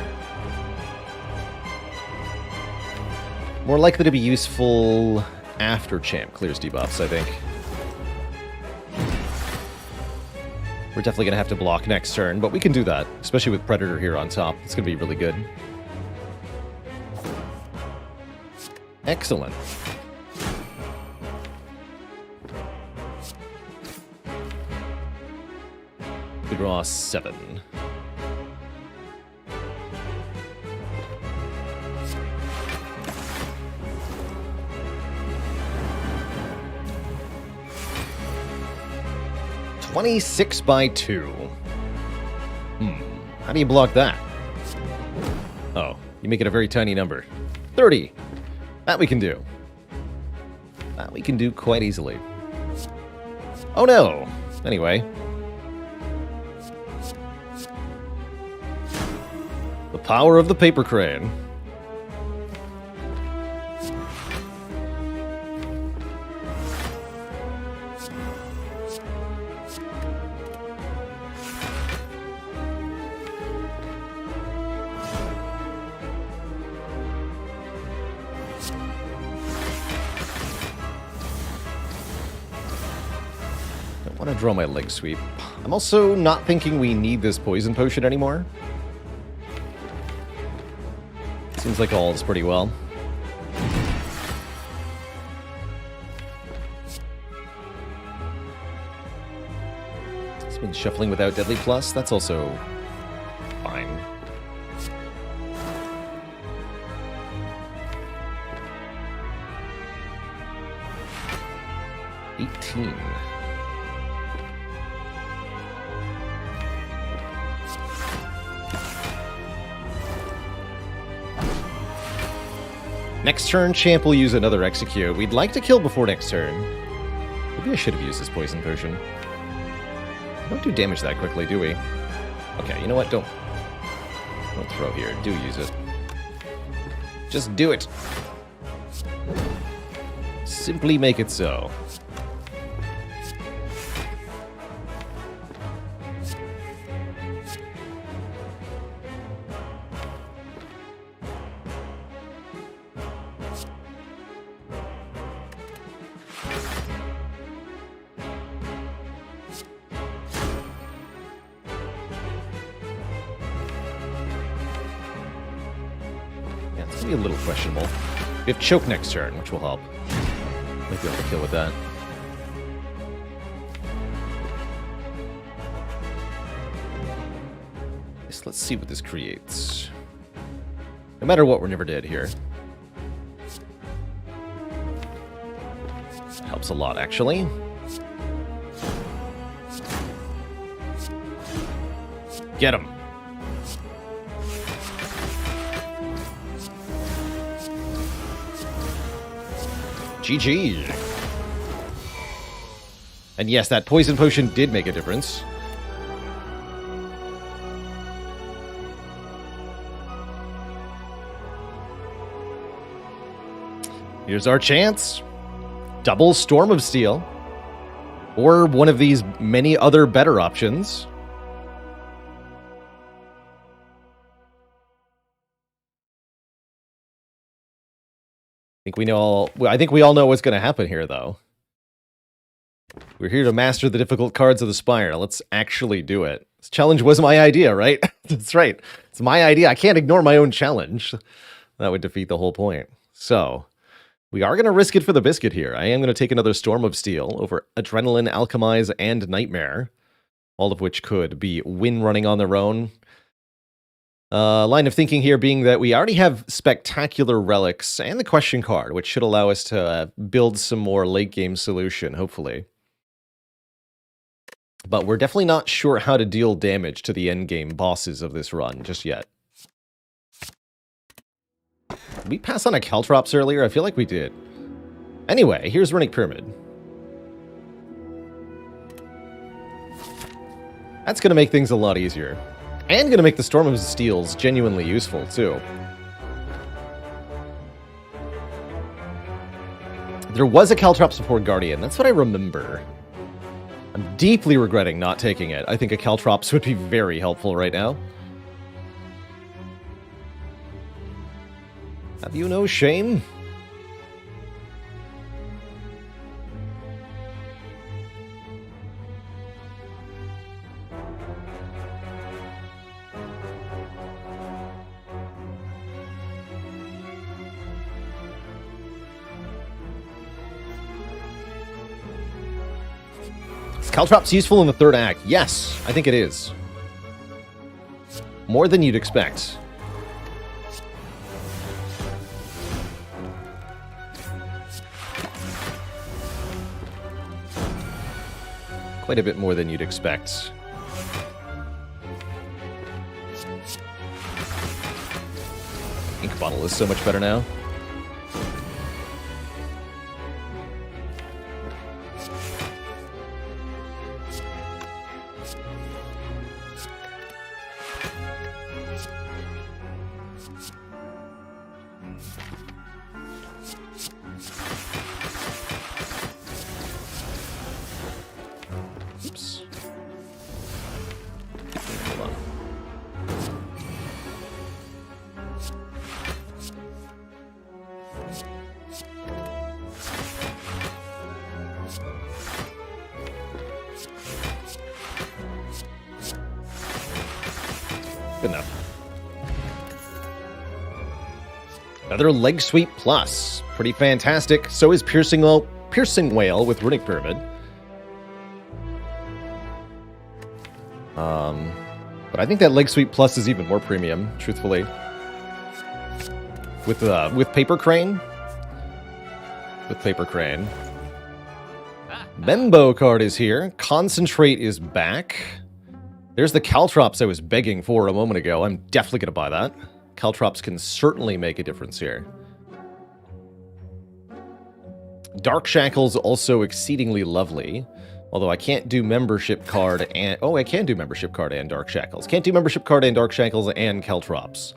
More likely to be useful after Champ clears debuffs, I think. We're definitely going to have to block next turn, but we can do that, especially with Predator here on top. It's going to be really good. Excellent. We draw 7. $26 by 2. How do you block that? Oh, you make it a very tiny number. 30. That we can do. That we can do quite easily. Oh no! Anyway. The power of the paper crane. I want to draw my Leg Sweep. I'm also not thinking we need this poison potion anymore. Seems like all is pretty well. It's been shuffling without Deadly Plus. That's also fine. $18. Next turn, Champ will use another Execute. We'd like to kill before next turn. Maybe I should have used this poison potion. Don't do damage that quickly, do we? Okay, you know what? Don't throw here. Do use it. Just do it. Simply make it so. Be a little questionable. We have choke next turn, which will help. Might be able to kill with that. Yes, let's see what this creates. No matter what, we're never dead here. Helps a lot, actually. Get him. GG. And yes, that poison potion did make a difference. Here's our chance. Double Storm of Steel. Or one of these many other better options. I think we all know what's going to happen here, though. We're here to master the difficult cards of the Spire. Let's actually do it. This challenge was my idea, right? That's right. It's my idea. I can't ignore my own challenge. That would defeat the whole point. So, we are going to risk it for the biscuit here. I am going to take another Storm of Steel over Adrenaline, Alchemize, and Nightmare. All of which could be win running on their own. Line of thinking here being that we already have spectacular relics and the question card, which should allow us to build some more late game solution, hopefully. But we're definitely not sure how to deal damage to the end game bosses of this run just yet. Did we pass on a Caltrops earlier? I feel like we did. Anyway, here's Runic Pyramid. That's going to make things a lot easier. And going to make the Storm of Steels genuinely useful, too. There was a Caltrops before Guardian. That's what I remember. I'm deeply regretting not taking it. I think a Caltrops would be very helpful right now. Have you no shame? Caltrops useful in the third act? Yes, I think it is. More than you'd expect. Quite a bit more than you'd expect. Ink bottle is so much better now. Good enough. Another Leg Sweep Plus. Pretty fantastic. So is Piercing Whale with Runic Pyramid. But I think that Leg Sweep Plus is even more premium, truthfully. With Paper Crane. With Paper Crane. Membo card is here. Concentrate is back. There's the Caltrops I was begging for a moment ago. I'm definitely going to buy that. Caltrops can certainly make a difference here. Dark Shackle's also exceedingly lovely. Although I can't do membership card and... Oh, I can do membership card and Dark Shackles. Can't do membership card and Dark Shackles and Caltrops.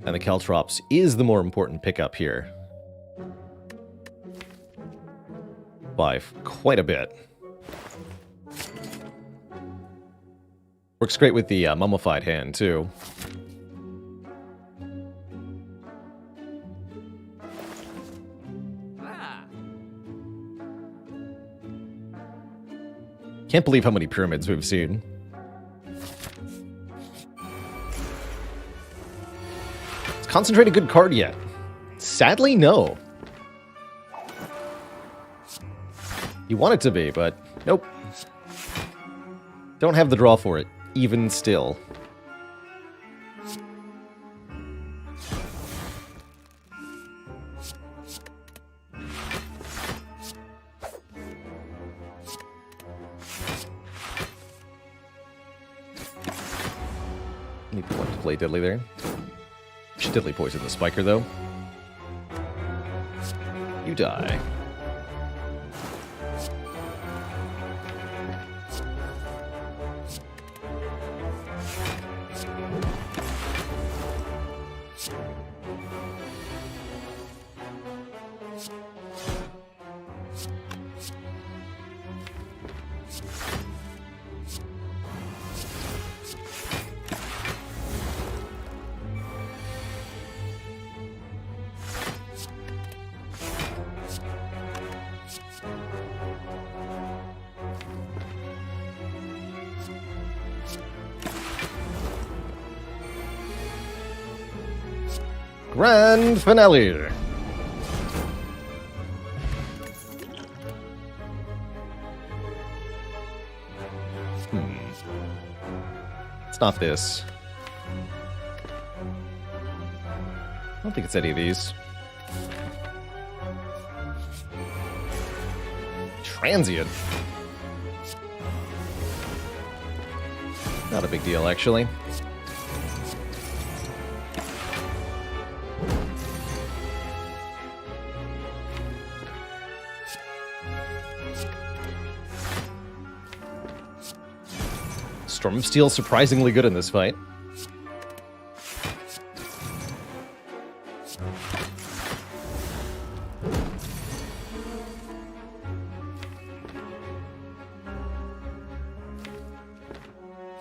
And the Caltrops is the more important pickup here. By quite a bit. Works great with the mummified hand, too. Can't believe how many pyramids we've seen. Is Concentrate a good card yet? Sadly, no. You want it to be, but nope. Don't have the draw for it, even still. Need one to play Diddly there. Should Diddly poison the Spiker, though. You die. Grand finale. It's not this. I don't think it's any of these. Transient. Not a big deal, actually. Storm of Steel surprisingly good in this fight.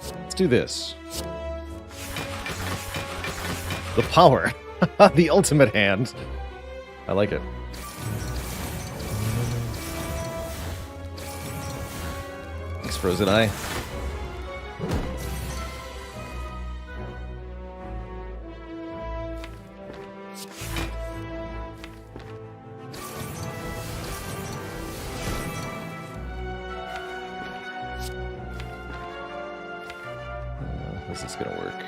Let's do this. The power. The ultimate hand. I like it. Thanks, Frozen Eye. Is this gonna work?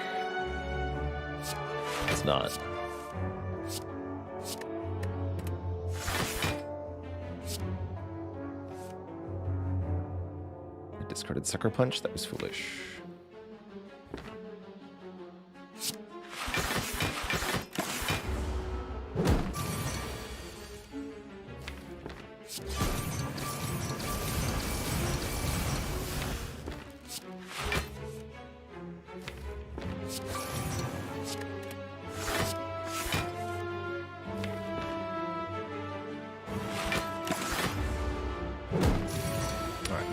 It's not. I discarded Sucker Punch. That was foolish.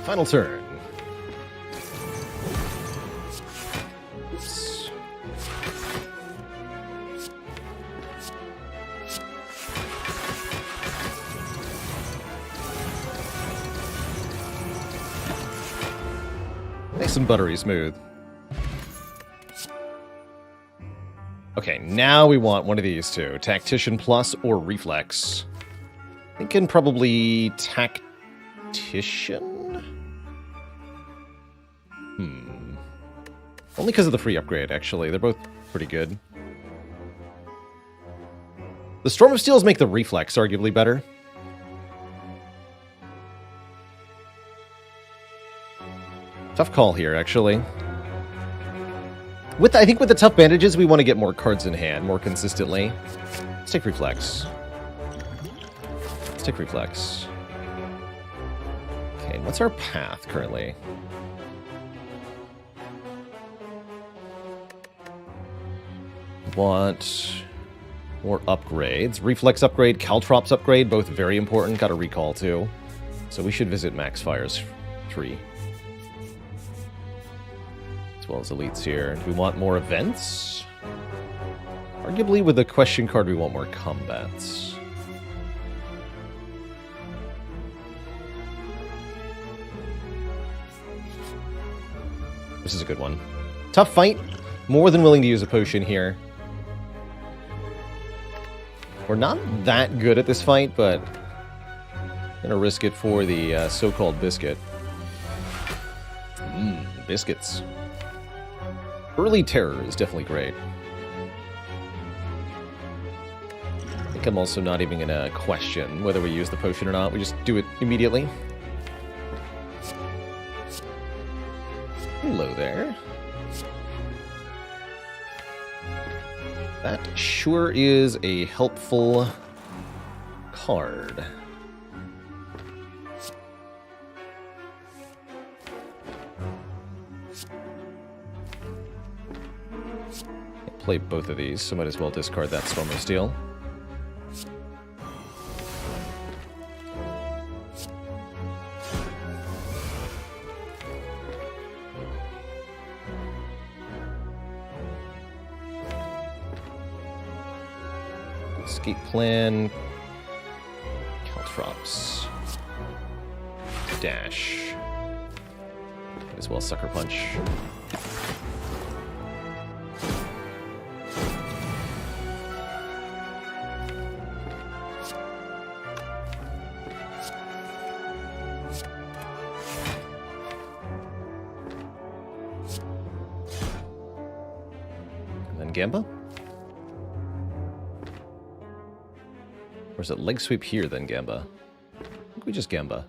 Final turn. Oops. Nice and buttery smooth. Okay, now we want one of these two. Tactician Plus or Reflex. Thinking probably Tactician? Only because of the free upgrade, actually. They're both pretty good. The Storm of Steels make the Reflex arguably better. Tough call here, actually. I think with the tough bandages, we want to get more cards in hand more consistently. Let's take Reflex. Let's take Reflex. Okay, what's our path currently? Want more upgrades. Reflex upgrade, Caltrops upgrade, both very important. Got a recall too. So we should visit Max Fire's tree. As well as elites here. Do we want more events? Arguably with the question card we want more combats. This is a good one. Tough fight. More than willing to use a potion here. We're not that good at this fight, but gonna risk it for the so-called biscuit. Biscuits. Early terror is definitely great. I think I'm also not even gonna question whether we use the potion or not. We just do it immediately. Hello there. That sure is a helpful card. Can't play both of these, so might as well discard that Storm of Steel. Escape plan. Caltrops. Dash. Might as well Sucker Punch. And then Gamba. Or is it leg sweep here, then Gamba? I think we just Gamba.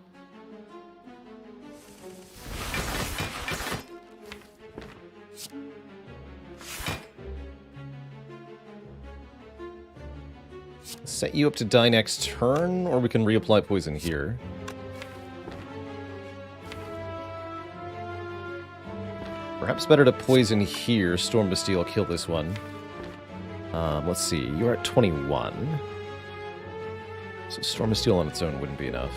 Set you up to die next turn, or we can reapply poison here. Perhaps better to poison here. Storm Bastille, kill this one. Let's see, you're at 21. So Storm of Steel on its own wouldn't be enough.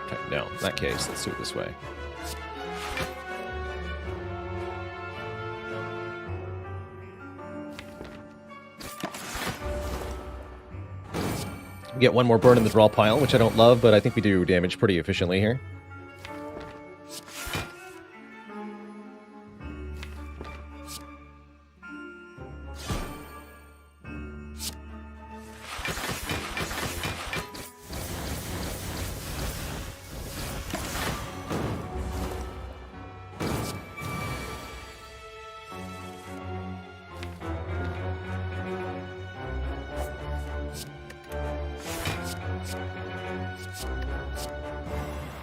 Okay, no. In that case, let's do it this way. We get one more burn in the draw pile, which I don't love, but I think we do damage pretty efficiently here.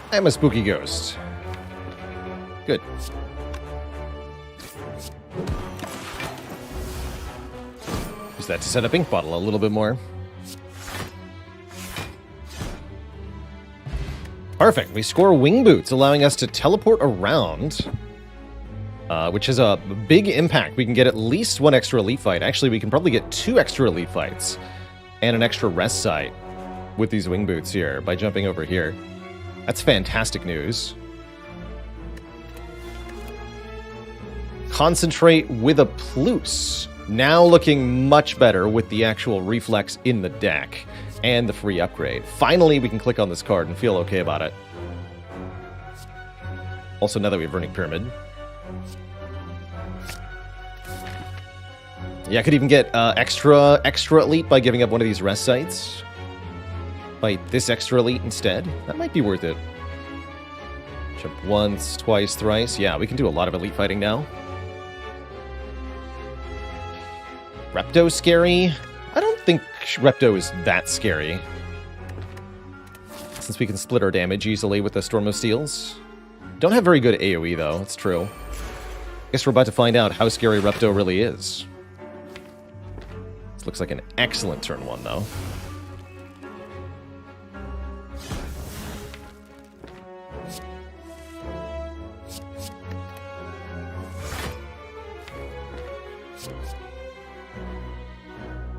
I'm a spooky ghost. Good. Use that to set up Ink Bottle a little bit more. Perfect. We score Wing Boots, allowing us to teleport around, which has a big impact. We can get at least one extra elite fight. Actually, we can probably get 2 extra elite fights and an extra rest site with these Wing Boots here by jumping over here. That's fantastic news. Concentrate with a Plus. Now looking much better with the actual reflex in the deck and the free upgrade. Finally, we can click on this card and feel okay about it. Also, now that we have Burning Pyramid. Yeah, I could even get extra elite by giving up one of these rest sites. Fight this extra elite instead. That might be worth it. Jump once, twice, thrice. Yeah, we can do a lot of elite fighting now. Repto scary? I don't think Repto is that scary. Since we can split our damage easily with the Storm of Steels. Don't have very good AoE though, it's true. Guess we're about to find out how scary Repto really is. This looks like an excellent turn 1 though.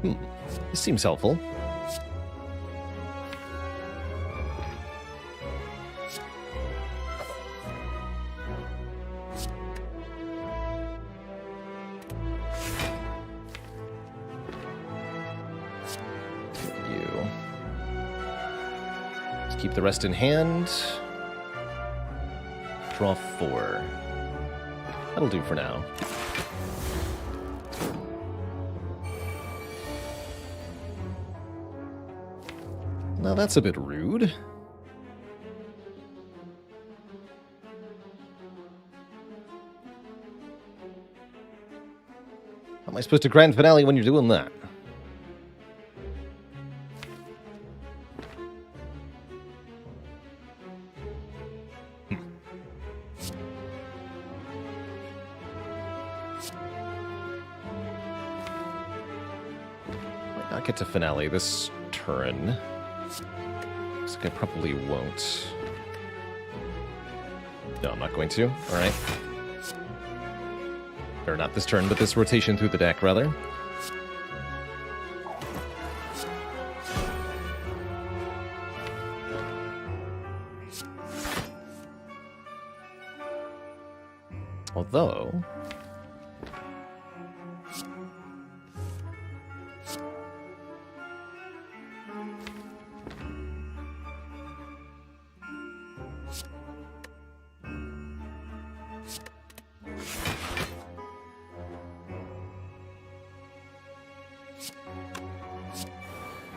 This seems helpful. Keep the rest in hand. Draw 4. That'll do for now. Now that's a bit rude. How am I supposed to grand finale when you're doing that? Get to finale this turn. Looks like I probably won't. No, I'm not going to. Alright. Or not this turn, but this rotation through the deck, rather. Although...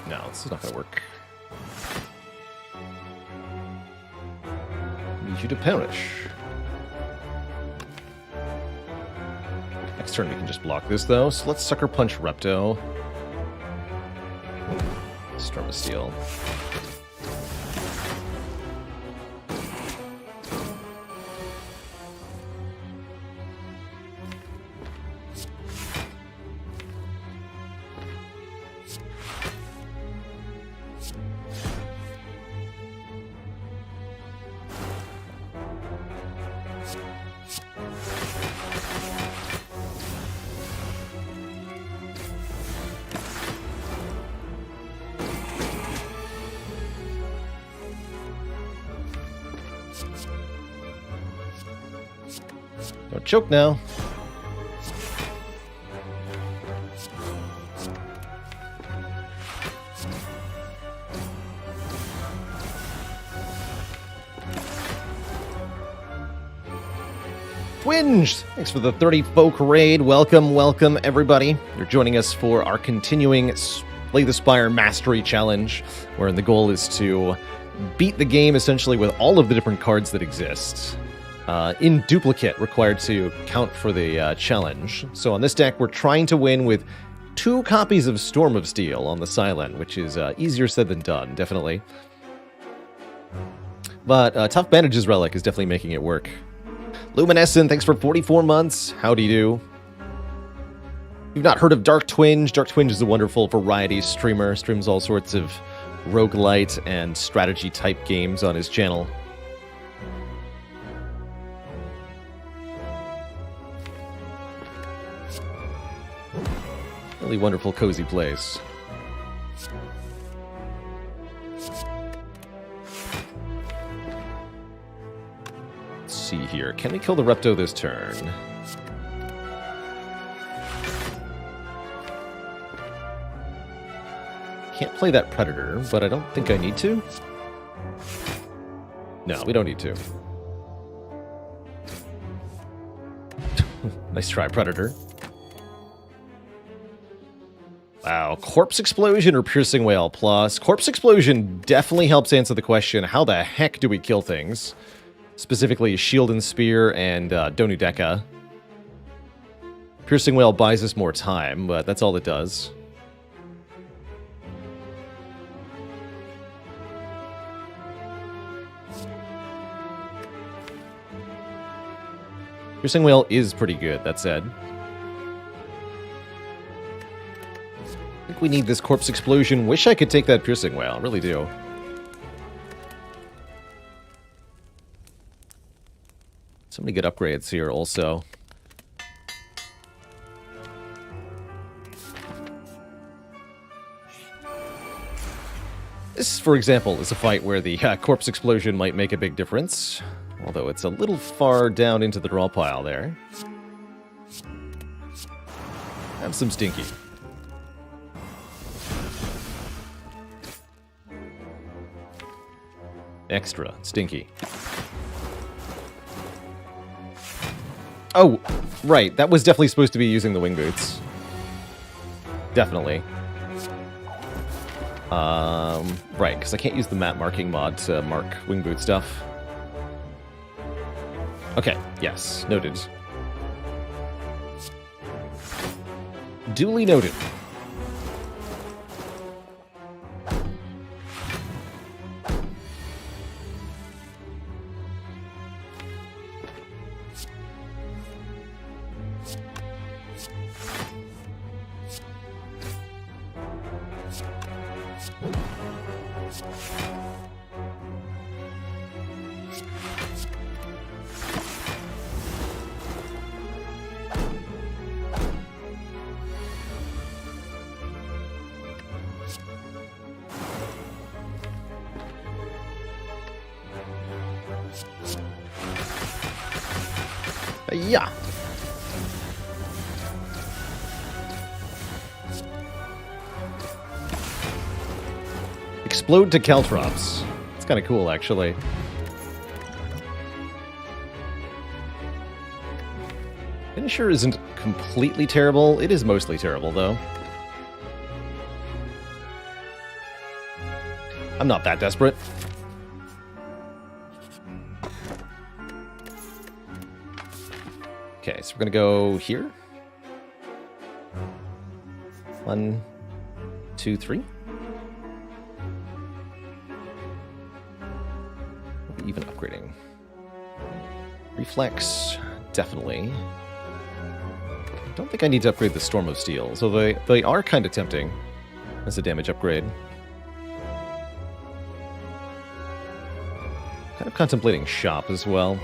No, this is not going to work. Need you to perish. Next turn we can just block this, though. So let's Sucker Punch Repto. Storm of Steel. Don't choke now. Twinge! Thanks for the 30 folk raid. Welcome, welcome, everybody. You're joining us for our continuing Slay the Spire Mastery challenge, wherein the goal is to beat the game essentially with all of the different cards that exist. In duplicate, required to count for the challenge. So on this deck, we're trying to win with 2 copies of Storm of Steel on the Silent, which is easier said than done, definitely. But Tough Bandages Relic is definitely making it work. Luminescent, thanks for 44 months. Howdy do. If you've not heard of Dark Twinge, Dark Twinge is a wonderful variety streamer. Streams all sorts of roguelite and strategy-type games on his channel. Really wonderful, cozy place. Let's see here. Can we kill the Repto this turn? Can't play that Predator, but I don't think I need to. No, we don't need to. Nice try, Predator. Wow, Corpse Explosion or Piercing Wail plus. Corpse Explosion definitely helps answer the question, how the heck do we kill things? Specifically, Shield and Spear and Donudeka. Piercing Wail buys us more time, but that's all it does. Piercing Wail is pretty good, that said. I think we need this Corpse Explosion. Wish I could take that Piercing Wail. I really do. So many good upgrades here also. This, for example, is a fight where the corpse explosion might make a big difference. Although it's a little far down into the draw pile there. Have some Stinky. Extra Stinky. Oh, right. That was definitely supposed to be using the wing boots. Definitely. Right, because I can't use the map marking mod to mark wing boot stuff. Okay, yes, noted. Duly noted. Yeah. Explode to Caltrops. It's kind of cool, actually. Finisher isn't completely terrible. It is mostly terrible, though. I'm not that desperate. Okay, so we're gonna go here. 1, 2, 3. Even upgrading. Reflex, definitely. Don't think I need to upgrade the Storm of Steel, so they are kind of tempting as a damage upgrade. Kind of contemplating Shop as well.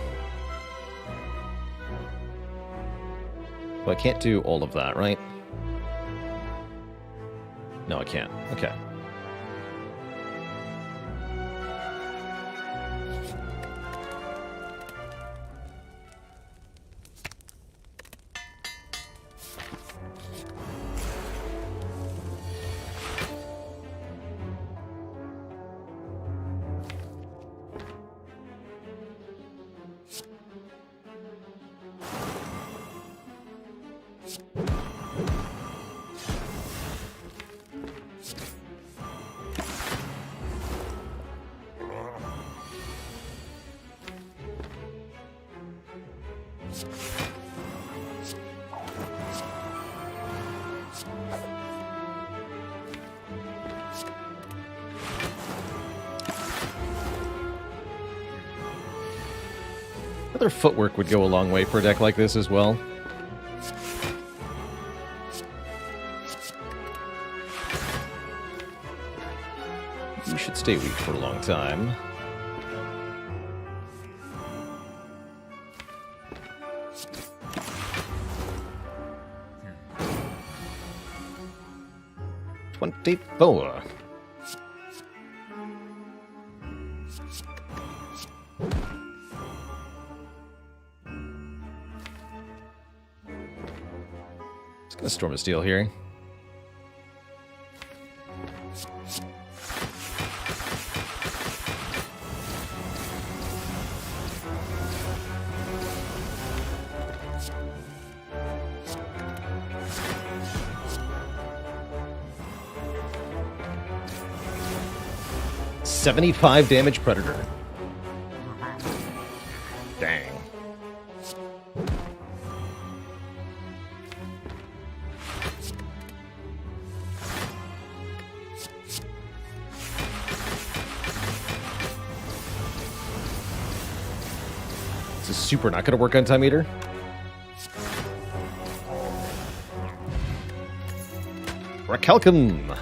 Well, I can't do all of that, right? No, I can't. Okay. Other footwork would go a long way for a deck like this as well. You should stay weak for a long time. $24. Gonna Storm of Steel here. $75 damage Predator. Dang. This is super not going to work on Time Eater. Rakalkan.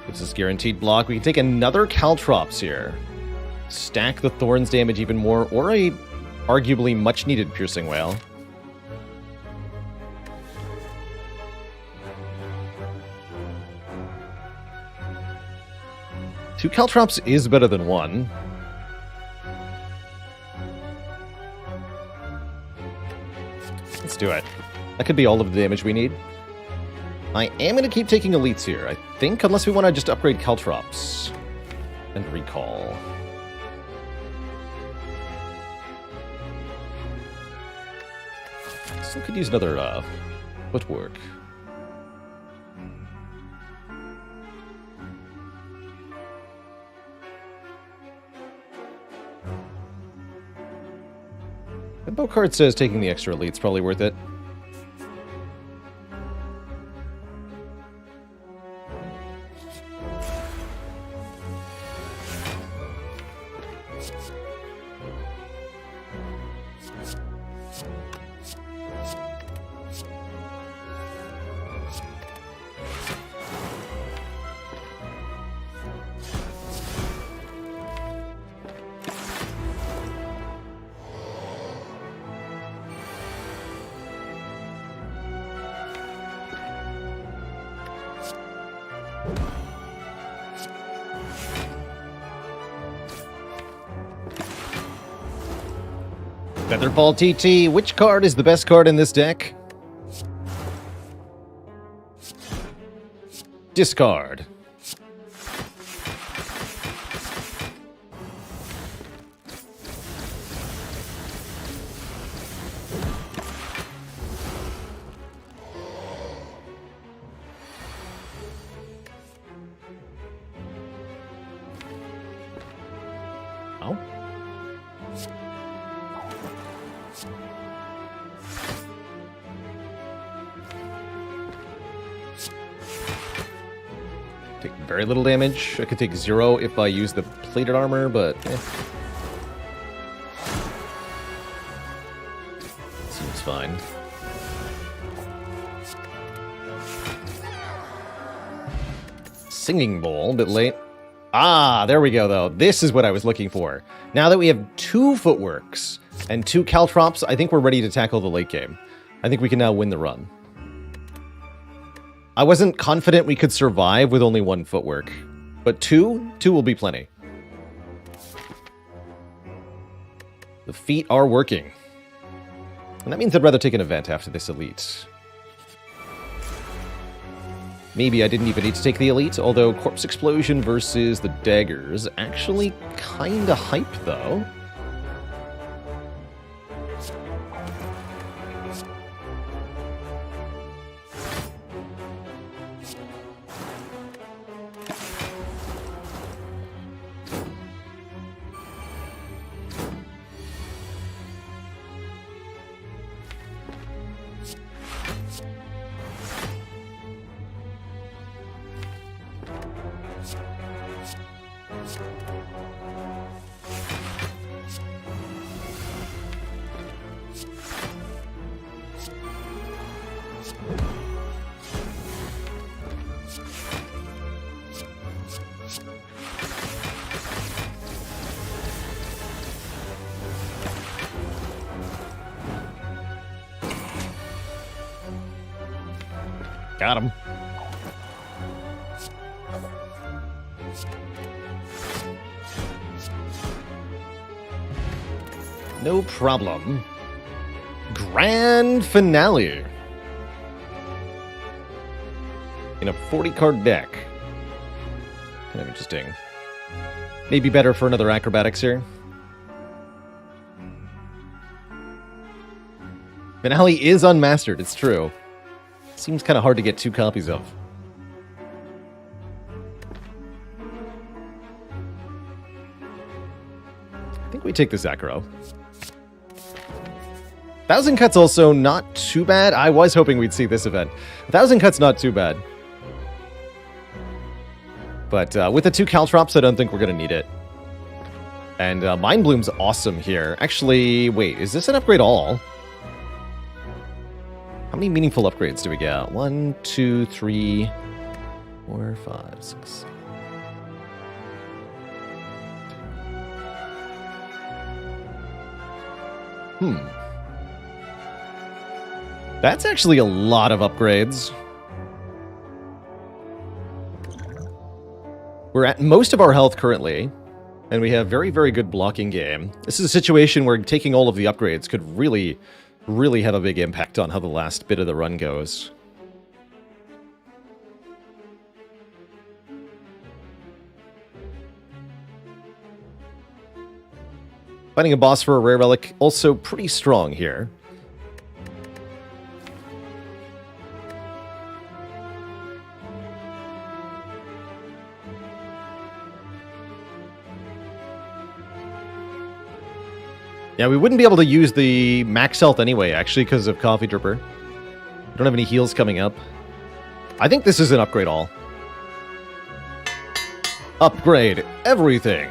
Gives us guaranteed block. We can take another Caltrops here. Stack the Thorns damage even more, or a arguably much needed Piercing Wail. 2 Caltrops is better than 1. Let's do it. That could be all of the damage we need. I am going to keep taking elites here, I think, unless we want to just upgrade Caltrops and recall. Still could use another footwork. The bow card says taking the extra elite's probably worth it. Featherfall TT, which card is the best card in this deck? Discard. Oh. Take very little damage. I could take 0 if I use the plated armor, but seems fine. Singing Bowl, a bit late. Ah, there we go, though. This is what I was looking for. Now that we have 2 footworks and 2 Caltrops, I think we're ready to tackle the late game. I think we can now win the run. I wasn't confident we could survive with only 1 footwork, but 2 will be plenty. The feet are working. And that means I'd rather take an event after this elite. Maybe I didn't even need to take the elite, although Corpse Explosion versus the daggers actually kinda hype, though. Got him. No problem. Grand Finale. In a 40-card deck. Kind of interesting. Maybe better for another acrobatics here. Finale is unmastered, it's true. Seems kind of hard to get 2 copies of. I think we take this aggro. 1,000 Cuts also not too bad. I was hoping we'd see this event. 1,000 Cuts not too bad. But with the 2 Caltrops, I don't think we're going to need it. And Mind Bloom's awesome here. Actually, wait, is this an upgrade all? How many meaningful upgrades do we get? 1, 2, 3, 4, 5, 6. That's actually a lot of upgrades. We're at most of our health currently, and we have very, very good blocking game. This is a situation where taking all of the upgrades could really, really have a big impact on how the last bit of the run goes. Finding a boss for a rare relic, also pretty strong here. Yeah, we wouldn't be able to use the max health anyway, actually, because of Coffee Dripper. We don't have any heals coming up. I think this is an upgrade all. Upgrade everything!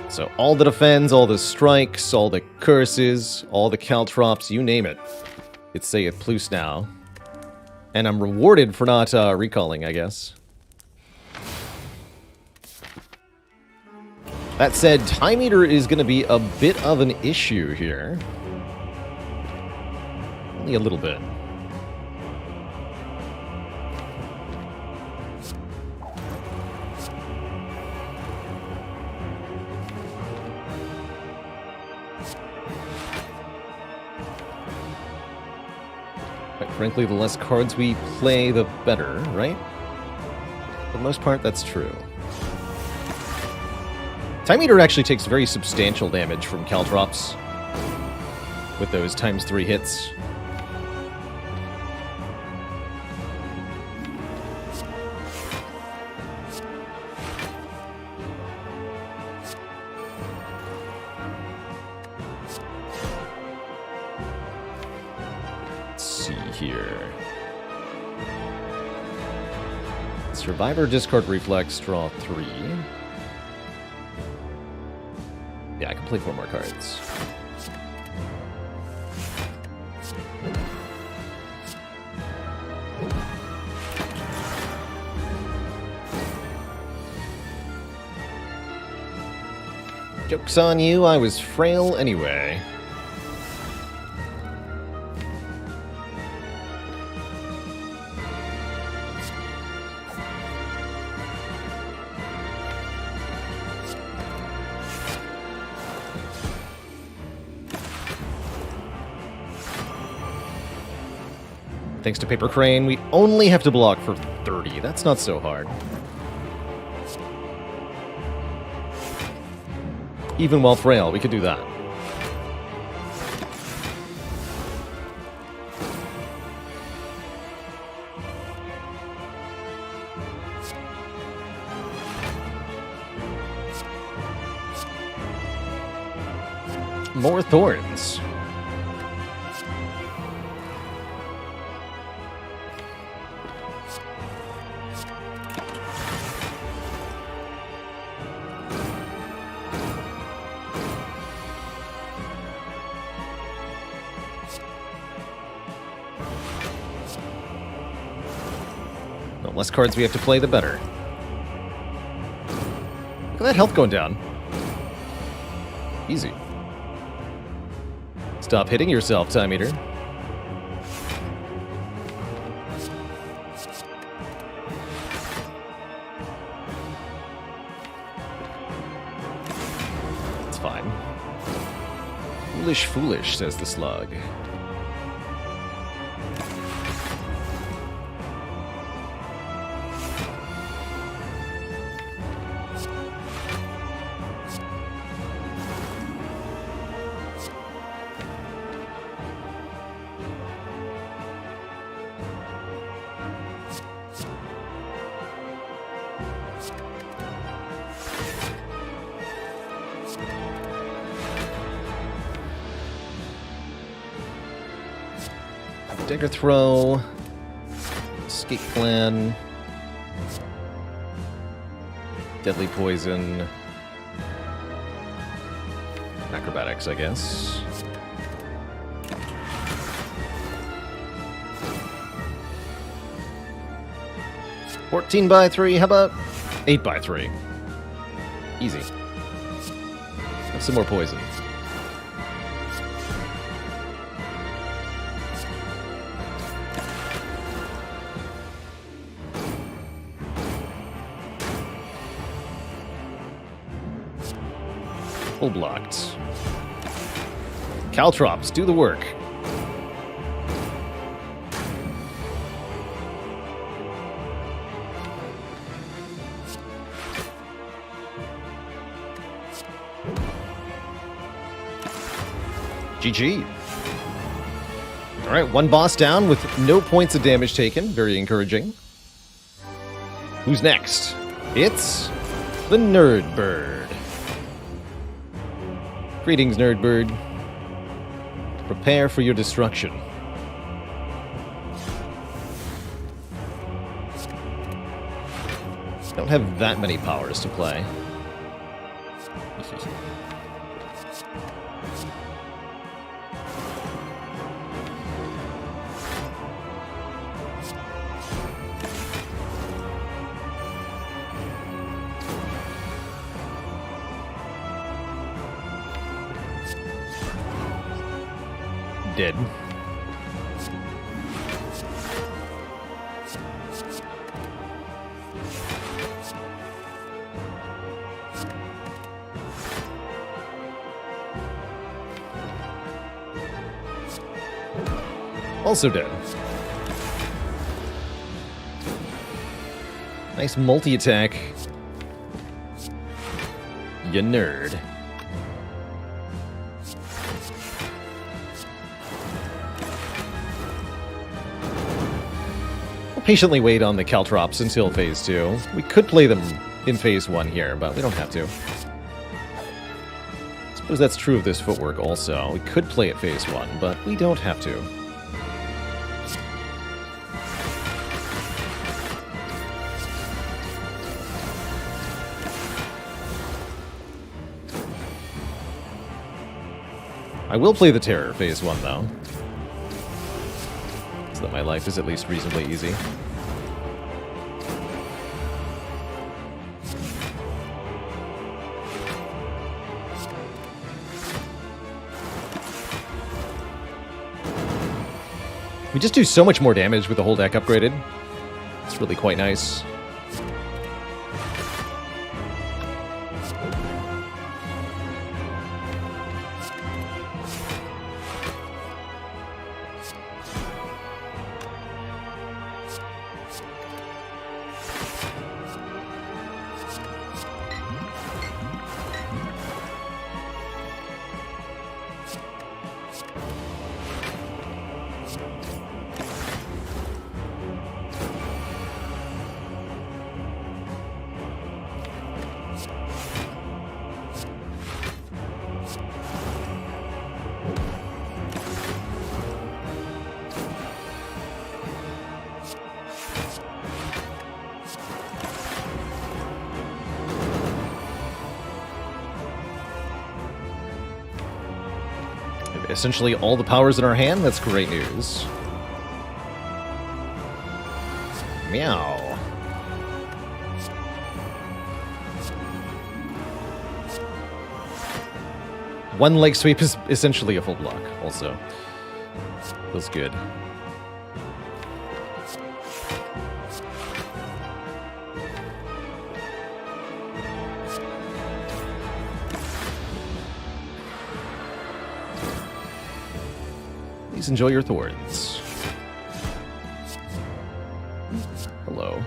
So all the defends, all the strikes, all the curses, all the caltrops, you name it. It's say it plus now. And I'm rewarded for not recalling, I guess. That said, Time Eater is going to be a bit of an issue here. Only a little bit. Quite frankly, the less cards we play, the better, right? For the most part, that's true. Time Eater actually takes very substantial damage from Caltrops with those ×3 hits. Let's see here. Survivor, discard reflex, draw 3. Yeah, I can play 4 more cards. Joke's on you, I was frail anyway. Thanks to Paper Crane, we only have to block for 30. That's not so hard. Even while frail, we could do that. More thorns. The less cards we have to play, the better. Look at that health going down. Easy. Stop hitting yourself, Time Eater. It's fine. Foolish, foolish, says the slug. Dagger Throw, Escape Plan, Deadly Poison, Acrobatics, I guess. $14 by 3, how about 8 by 3? Easy. Have some more poison. Full blocked. Caltrops, do the work. GG. Alright, one boss down with no points of damage taken. Very encouraging. Who's next? It's the Nerd Bird. Greetings, Nerd Bird. Prepare for your destruction. Don't have that many powers to play. Dead. Also dead. Nice multi-attack. You nerd. Patiently wait on the Caltrops until Phase 2. We could play them in Phase 1 here, but we don't have to. I suppose that's true of this footwork also. We could play it Phase 1, but we don't have to. I will play the Terror Phase 1, though. So that my life is at least reasonably easy. We just do so much more damage with the whole deck upgraded. It's really quite nice. Essentially all the powers in our hand. That's great news. Meow. One leg sweep is essentially a full block also. Feels good. Please enjoy your thorns. Hello.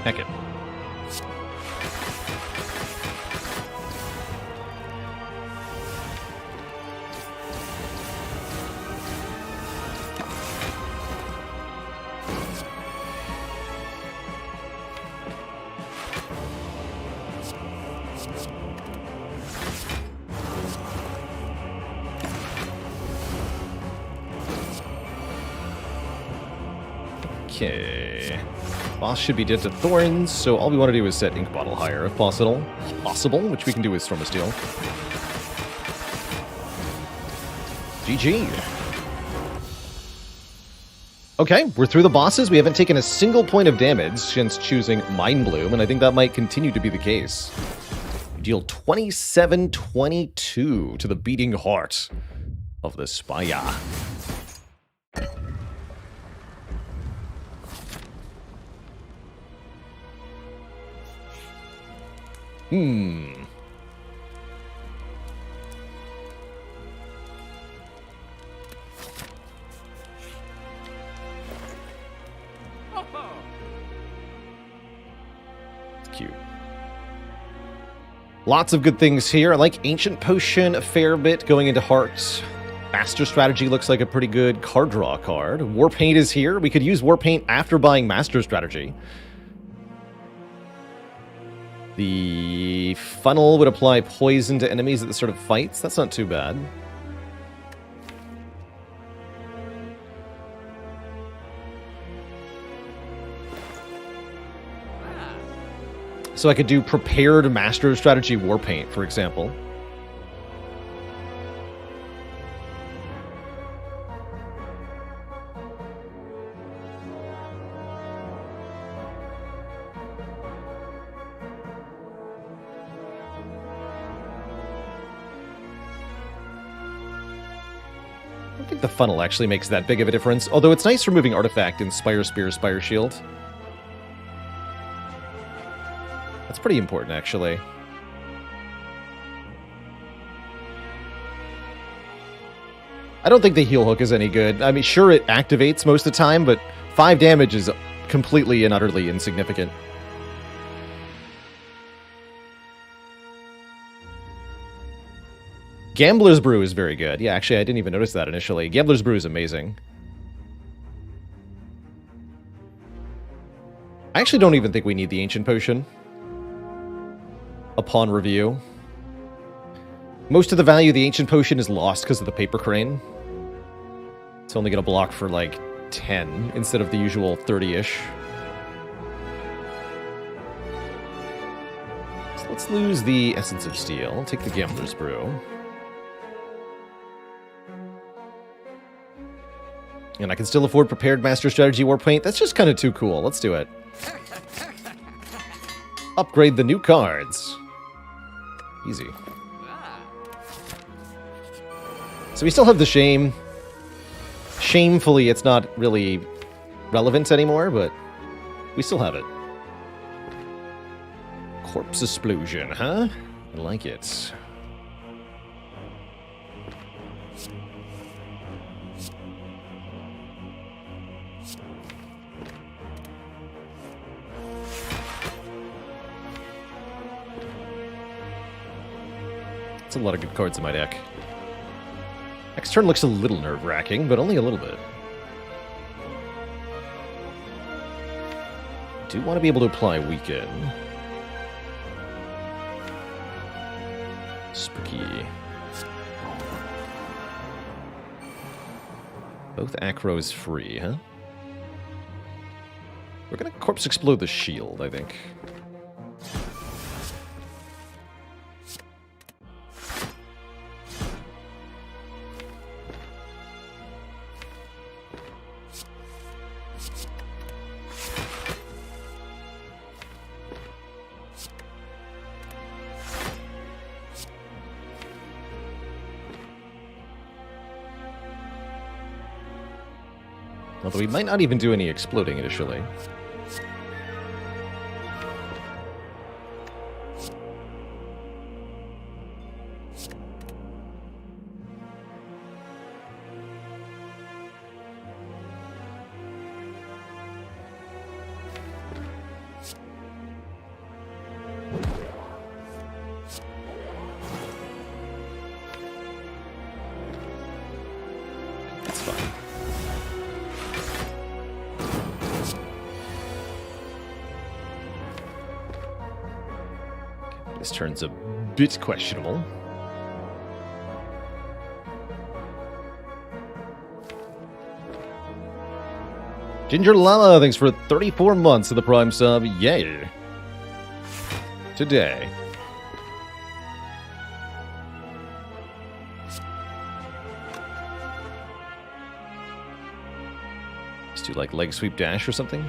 Heck it. Okay. Boss should be dead to Thorns, so all we want to do is set Ink Bottle higher if possible, which we can do with Storm of Steel. GG. Okay, we're through the bosses. We haven't taken a single point of damage since choosing Mind Bloom, and I think that might continue to be the case. Deal 27-22 to the beating heart of the Spire. Cute. Lots of good things here. I like Ancient Potion a fair bit going into Heart. Master Strategy looks like a pretty good card draw card. War Paint is here. We could use War Paint after buying Master Strategy. The Funnel would apply poison to enemies at the start of fights. That's not too bad. So I could do Prepared Master Strategy War Paint, for example. I don't think the Funnel actually makes that big of a difference, although it's nice removing Artifact in Spire Spear, Spire Shield. That's pretty important, actually. I don't think the Heal Hook is any good. I mean, sure, it activates most of the time, but 5 damage is completely and utterly insignificant. Gambler's Brew is very good. Yeah, actually, I didn't even notice that initially. Gambler's Brew is amazing. I actually don't even think we need the Ancient Potion upon review. Most of the value of the Ancient Potion is lost because of the Paper Crane. It's only going to block for like 10 instead of the usual 30-ish. So let's lose the Essence of Steel. Take the Gambler's Brew. And I can still afford Prepared Master Strategy War Paint. That's just kind of too cool. Let's do it. Upgrade the new cards. Easy. So we still have the Shame. Shamefully, it's not really relevant anymore, but we still have it. Corpse Explosion, huh? I like it. That's a lot of good cards in my deck. Next turn looks a little nerve-wracking, but only a little bit. Do want to be able to apply Weaken. Spooky. Both Acros free, huh? We're gonna Corpse Explode the shield, I think. Although we might not even do any exploding initially. That's fine. This turn's a bit questionable. Ginger Llama, thanks for 34 months of the Prime sub. Yay. Today. Let's do like leg sweep dash or something.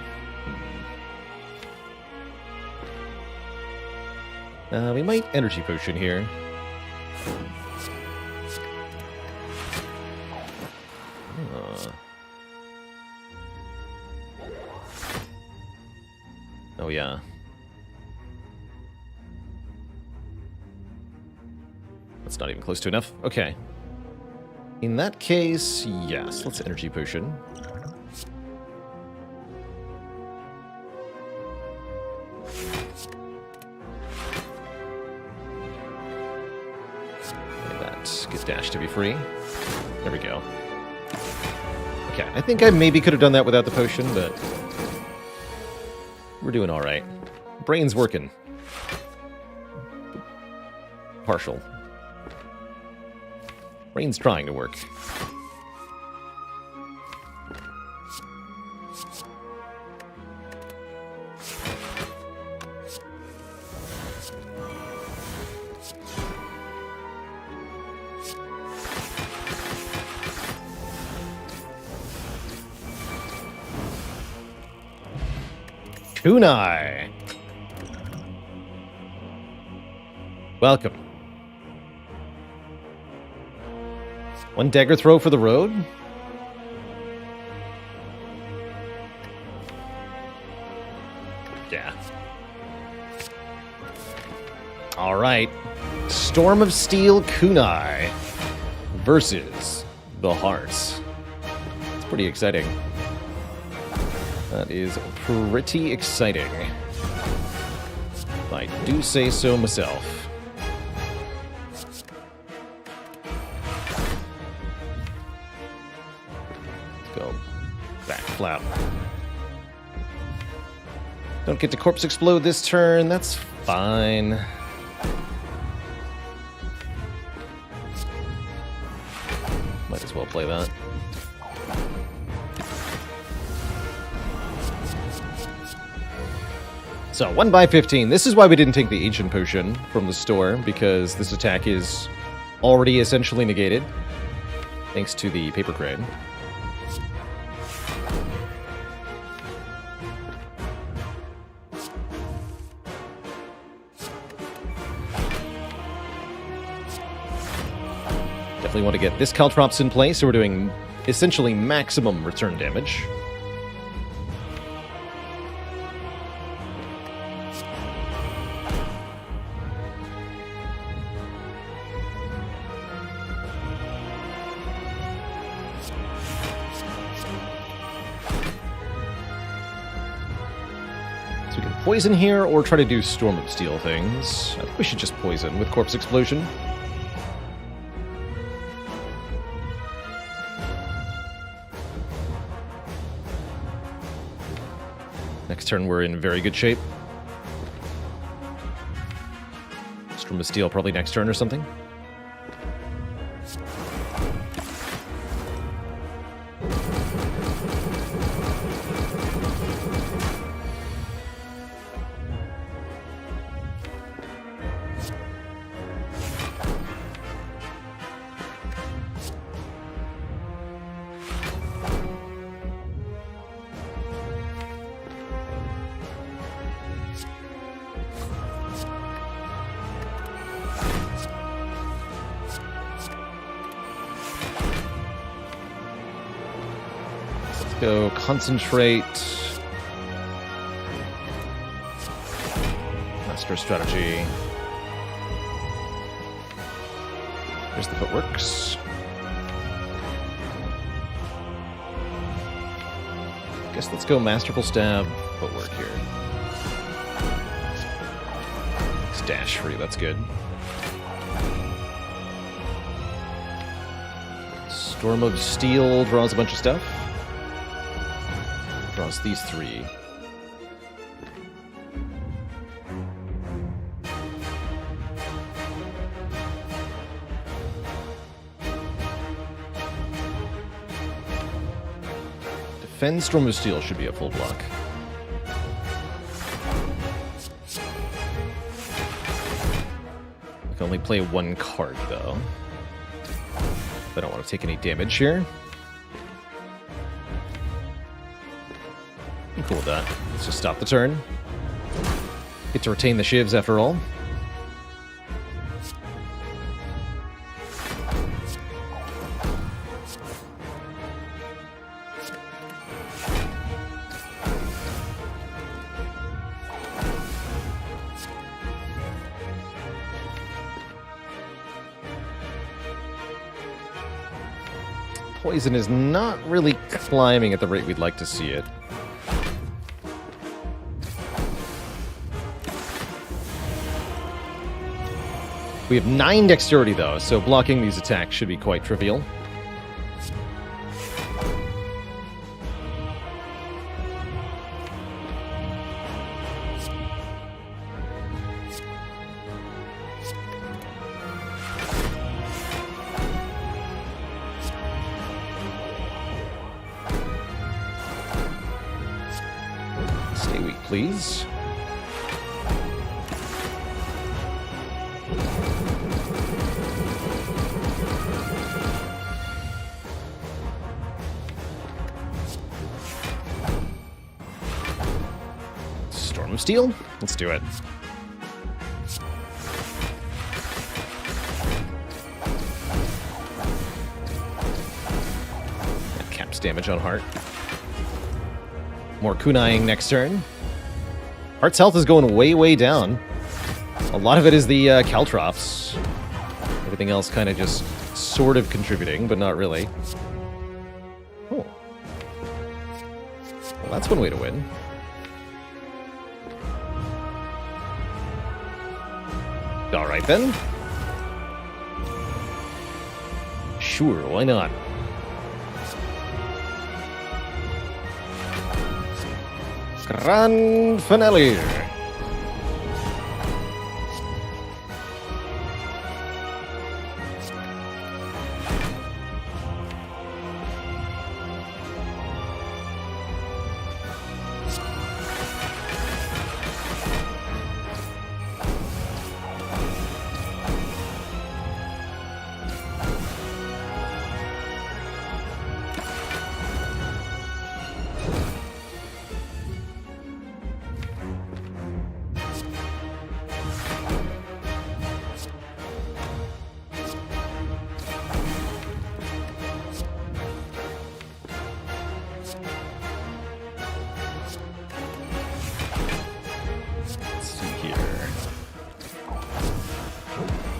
We might energy potion here. Oh yeah. That's not even close to enough. Okay. In that case, yes, let's energy potion. Get dash to be free. There we go. Okay, I think I maybe could have done that without the potion, but we're doing all right. Brain's working. Partial. Brain's trying to work. Kunai! Welcome. One dagger throw for the road? Yeah. Alright. Storm of Steel Kunai versus the Hearts. It's pretty exciting. That is pretty exciting. I do say so myself. Let's go back flap. Don't get to corpse explode this turn, that's fine. Might as well play that. So, 1/15. This is why we didn't take the Ancient Potion from the store, because this attack is already essentially negated, thanks to the Paper Crane. Definitely want to get this Caltrops in play, so we're doing essentially maximum return damage. Poison here, or try to do Storm of Steel things. I think we should just poison with Corpse Explosion. Next turn we're in very good shape. Storm of Steel probably next turn or something. Go concentrate. Master strategy. Here's the footworks. Guess let's go Masterful Stab footwork here. It's dash free, that's good. Storm of Steel draws a bunch of stuff. Draws these three. Fenstrom of Steel should be a full block. I can only play one card, though. I don't want to take any damage here. I'm cool with that. Let's just stop the turn. Get to retain the shivs after all. Poison is not really climbing at the rate we'd like to see it. We have 9 dexterity, though, so blocking these attacks should be quite trivial. Stay weak, please. Storm of Steel? Let's do it. That caps damage on Heart. More kunaiing next turn. Heart's health is going way, way down. A lot of it is the Caltrops. Everything else kind of just sort of contributing, but not really. Oh. Well, that's one way to win. Alright then. Sure, why not? Grand finale!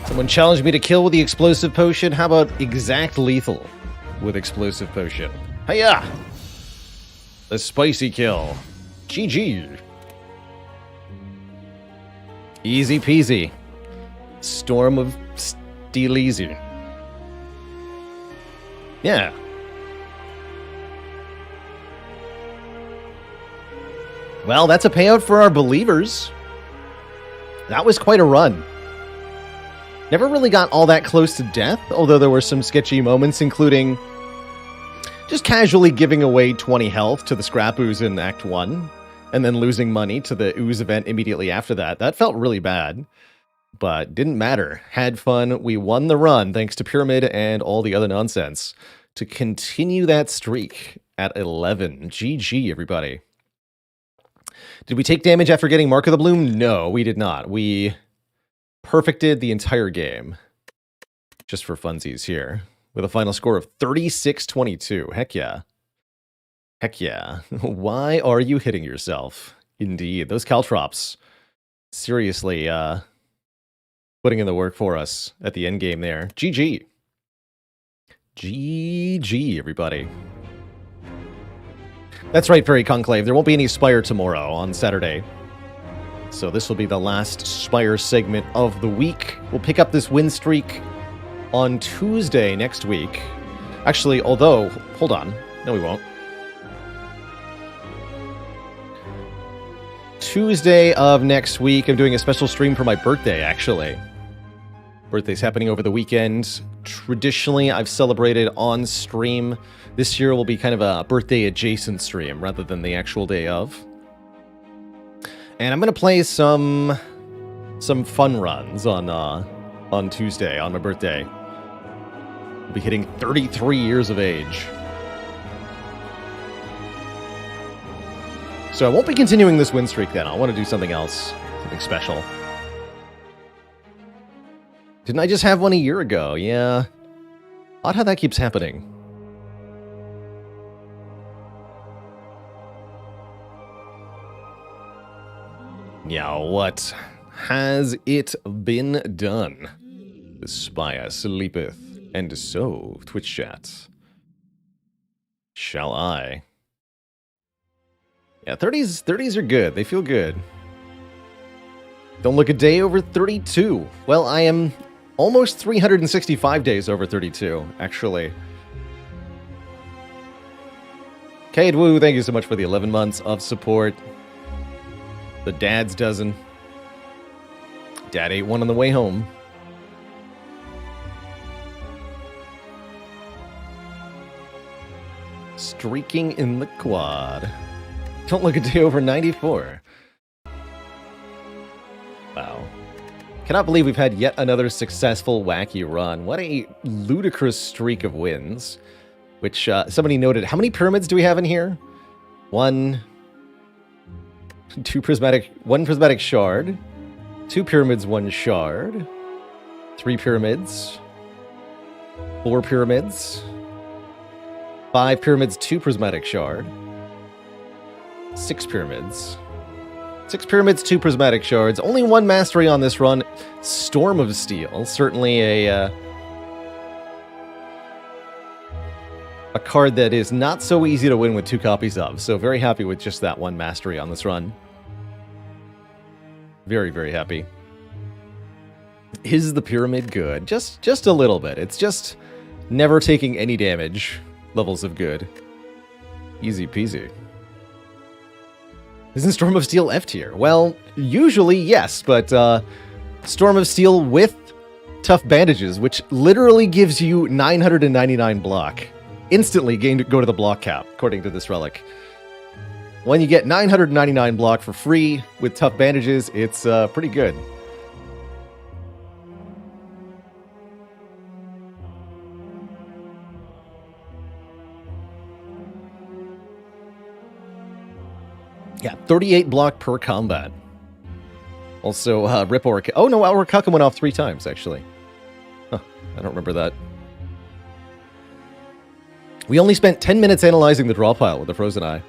Someone challenged me to kill with the explosive potion. How about exact lethal with explosive potion? Hiya! The spicy kill. GG. Easy peasy. Storm of Steel easy. Yeah. Well, that's a payout for our believers. That was quite a run. Never really got all that close to death, although there were some sketchy moments, including just casually giving away 20 health to the Scrap Ooze in Act 1, and then losing money to the Ooze event immediately after that. That felt really bad, but didn't matter. Had fun. We won the run, thanks to Pyramid and all the other nonsense, to continue that streak at 11. GG, everybody. Did we take damage after getting Mark of the Bloom? No, we did not. We perfected the entire game, just for funsies here, with a final score of 36-22. Heck yeah. Heck yeah. Why are you hitting yourself? Indeed. Those Caltrops seriously putting in the work for us at the end game there. GG. GG, everybody. That's right, Fairy Conclave. There won't be any Spire tomorrow on Saturday. So this will be the last Spire segment of the week. We'll pick up this win streak on Tuesday next week. Actually, although, hold on. No, we won't. Tuesday of next week, I'm doing a special stream for my birthday, actually. Birthday's happening over the weekend. Traditionally, I've celebrated on stream. This year will be kind of a birthday-adjacent stream rather than the actual day of. And I'm going to play some fun runs on Tuesday, on my birthday. I'll be hitting 33 years of age. So I won't be continuing this win streak then. I want to do something else, something special. Didn't I just have one a year ago? Yeah. Odd how that keeps happening. Yeah, what has it been done? The spire sleepeth, and so Twitch chat. Shall I? Yeah, 30s are good. They feel good. Don't look a day over 32. Well, I am almost 365 days over 32, actually. Cade Woo, thank you so much for the 11 months of support. The dad's dozen. Dad ate one on the way home. Streaking in the quad. Don't look a day over 94. Wow. Cannot believe we've had yet another successful wacky run. What a ludicrous streak of wins. Which, somebody noted, how many pyramids do we have in here? One prismatic shard. 2 pyramids, 1 shard. 3 pyramids. 4 pyramids. 5 pyramids, 2 prismatic shard. 6 pyramids. 6 pyramids, 2 prismatic shards. Only 1 mastery on this run. Storm of Steel. Certainly a card that is not so easy to win with 2 copies of. So very happy with just that 1 mastery on this run. Very, very happy. Is the pyramid good? Just a little bit. It's just never taking any damage. Levels of good. Easy peasy. Isn't Storm of Steel F tier? Well, usually yes, but Storm of Steel with Tough Bandages, which literally gives you 999 block. Instantly go to the block cap, according to this relic. When you get 999 block for free with Tough Bandages, it's pretty good. Yeah, 38 block per combat. Also, Rip Orca. Oh no, our Kukum went off 3 times, actually. Huh, I don't remember that. We only spent 10 minutes analyzing the draw pile with the Frozen Eye.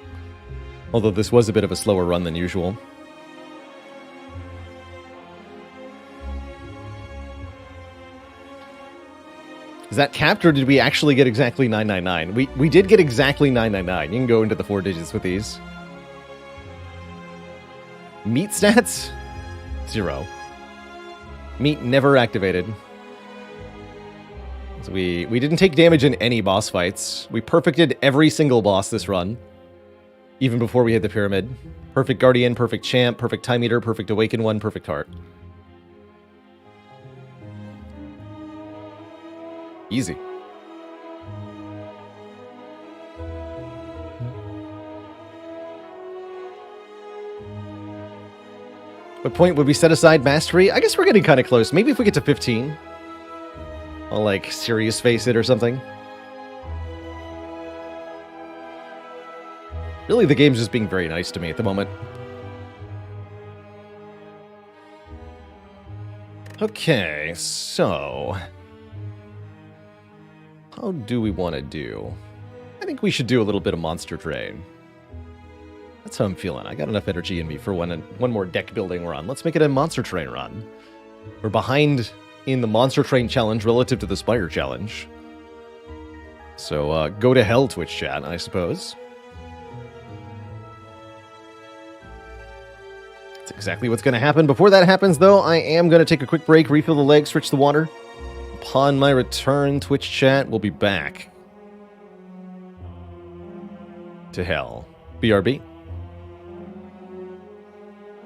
Although this was a bit of a slower run than usual. Is that capped, or did we actually get exactly 999? We did get exactly 999. You can go into the 4 digits with these. Meat stats? 0. Meat never activated. So we didn't take damage in any boss fights. We perfected every single boss this run. Even before we hit the pyramid. Perfect Guardian, perfect Champ, perfect Time Eater, perfect Awaken One, perfect Heart. Easy. What point would we set aside Mastery? I guess we're getting kind of close. Maybe if we get to 15. I'll, like, serious face it or something. Really, the game's just being very nice to me at the moment. Okay, so... how do we want to do? I think we should do a little bit of Monster Train. That's how I'm feeling. I got enough energy in me for one more deck building run. Let's make it a Monster Train run. We're behind in the Monster Train challenge relative to the Spire challenge. So go to hell, Twitch chat, I suppose. That's exactly what's going to happen. Before that happens, though, I am going to take a quick break, refill the leg, switch the water. Upon my return, Twitch chat will be back. To hell. BRB.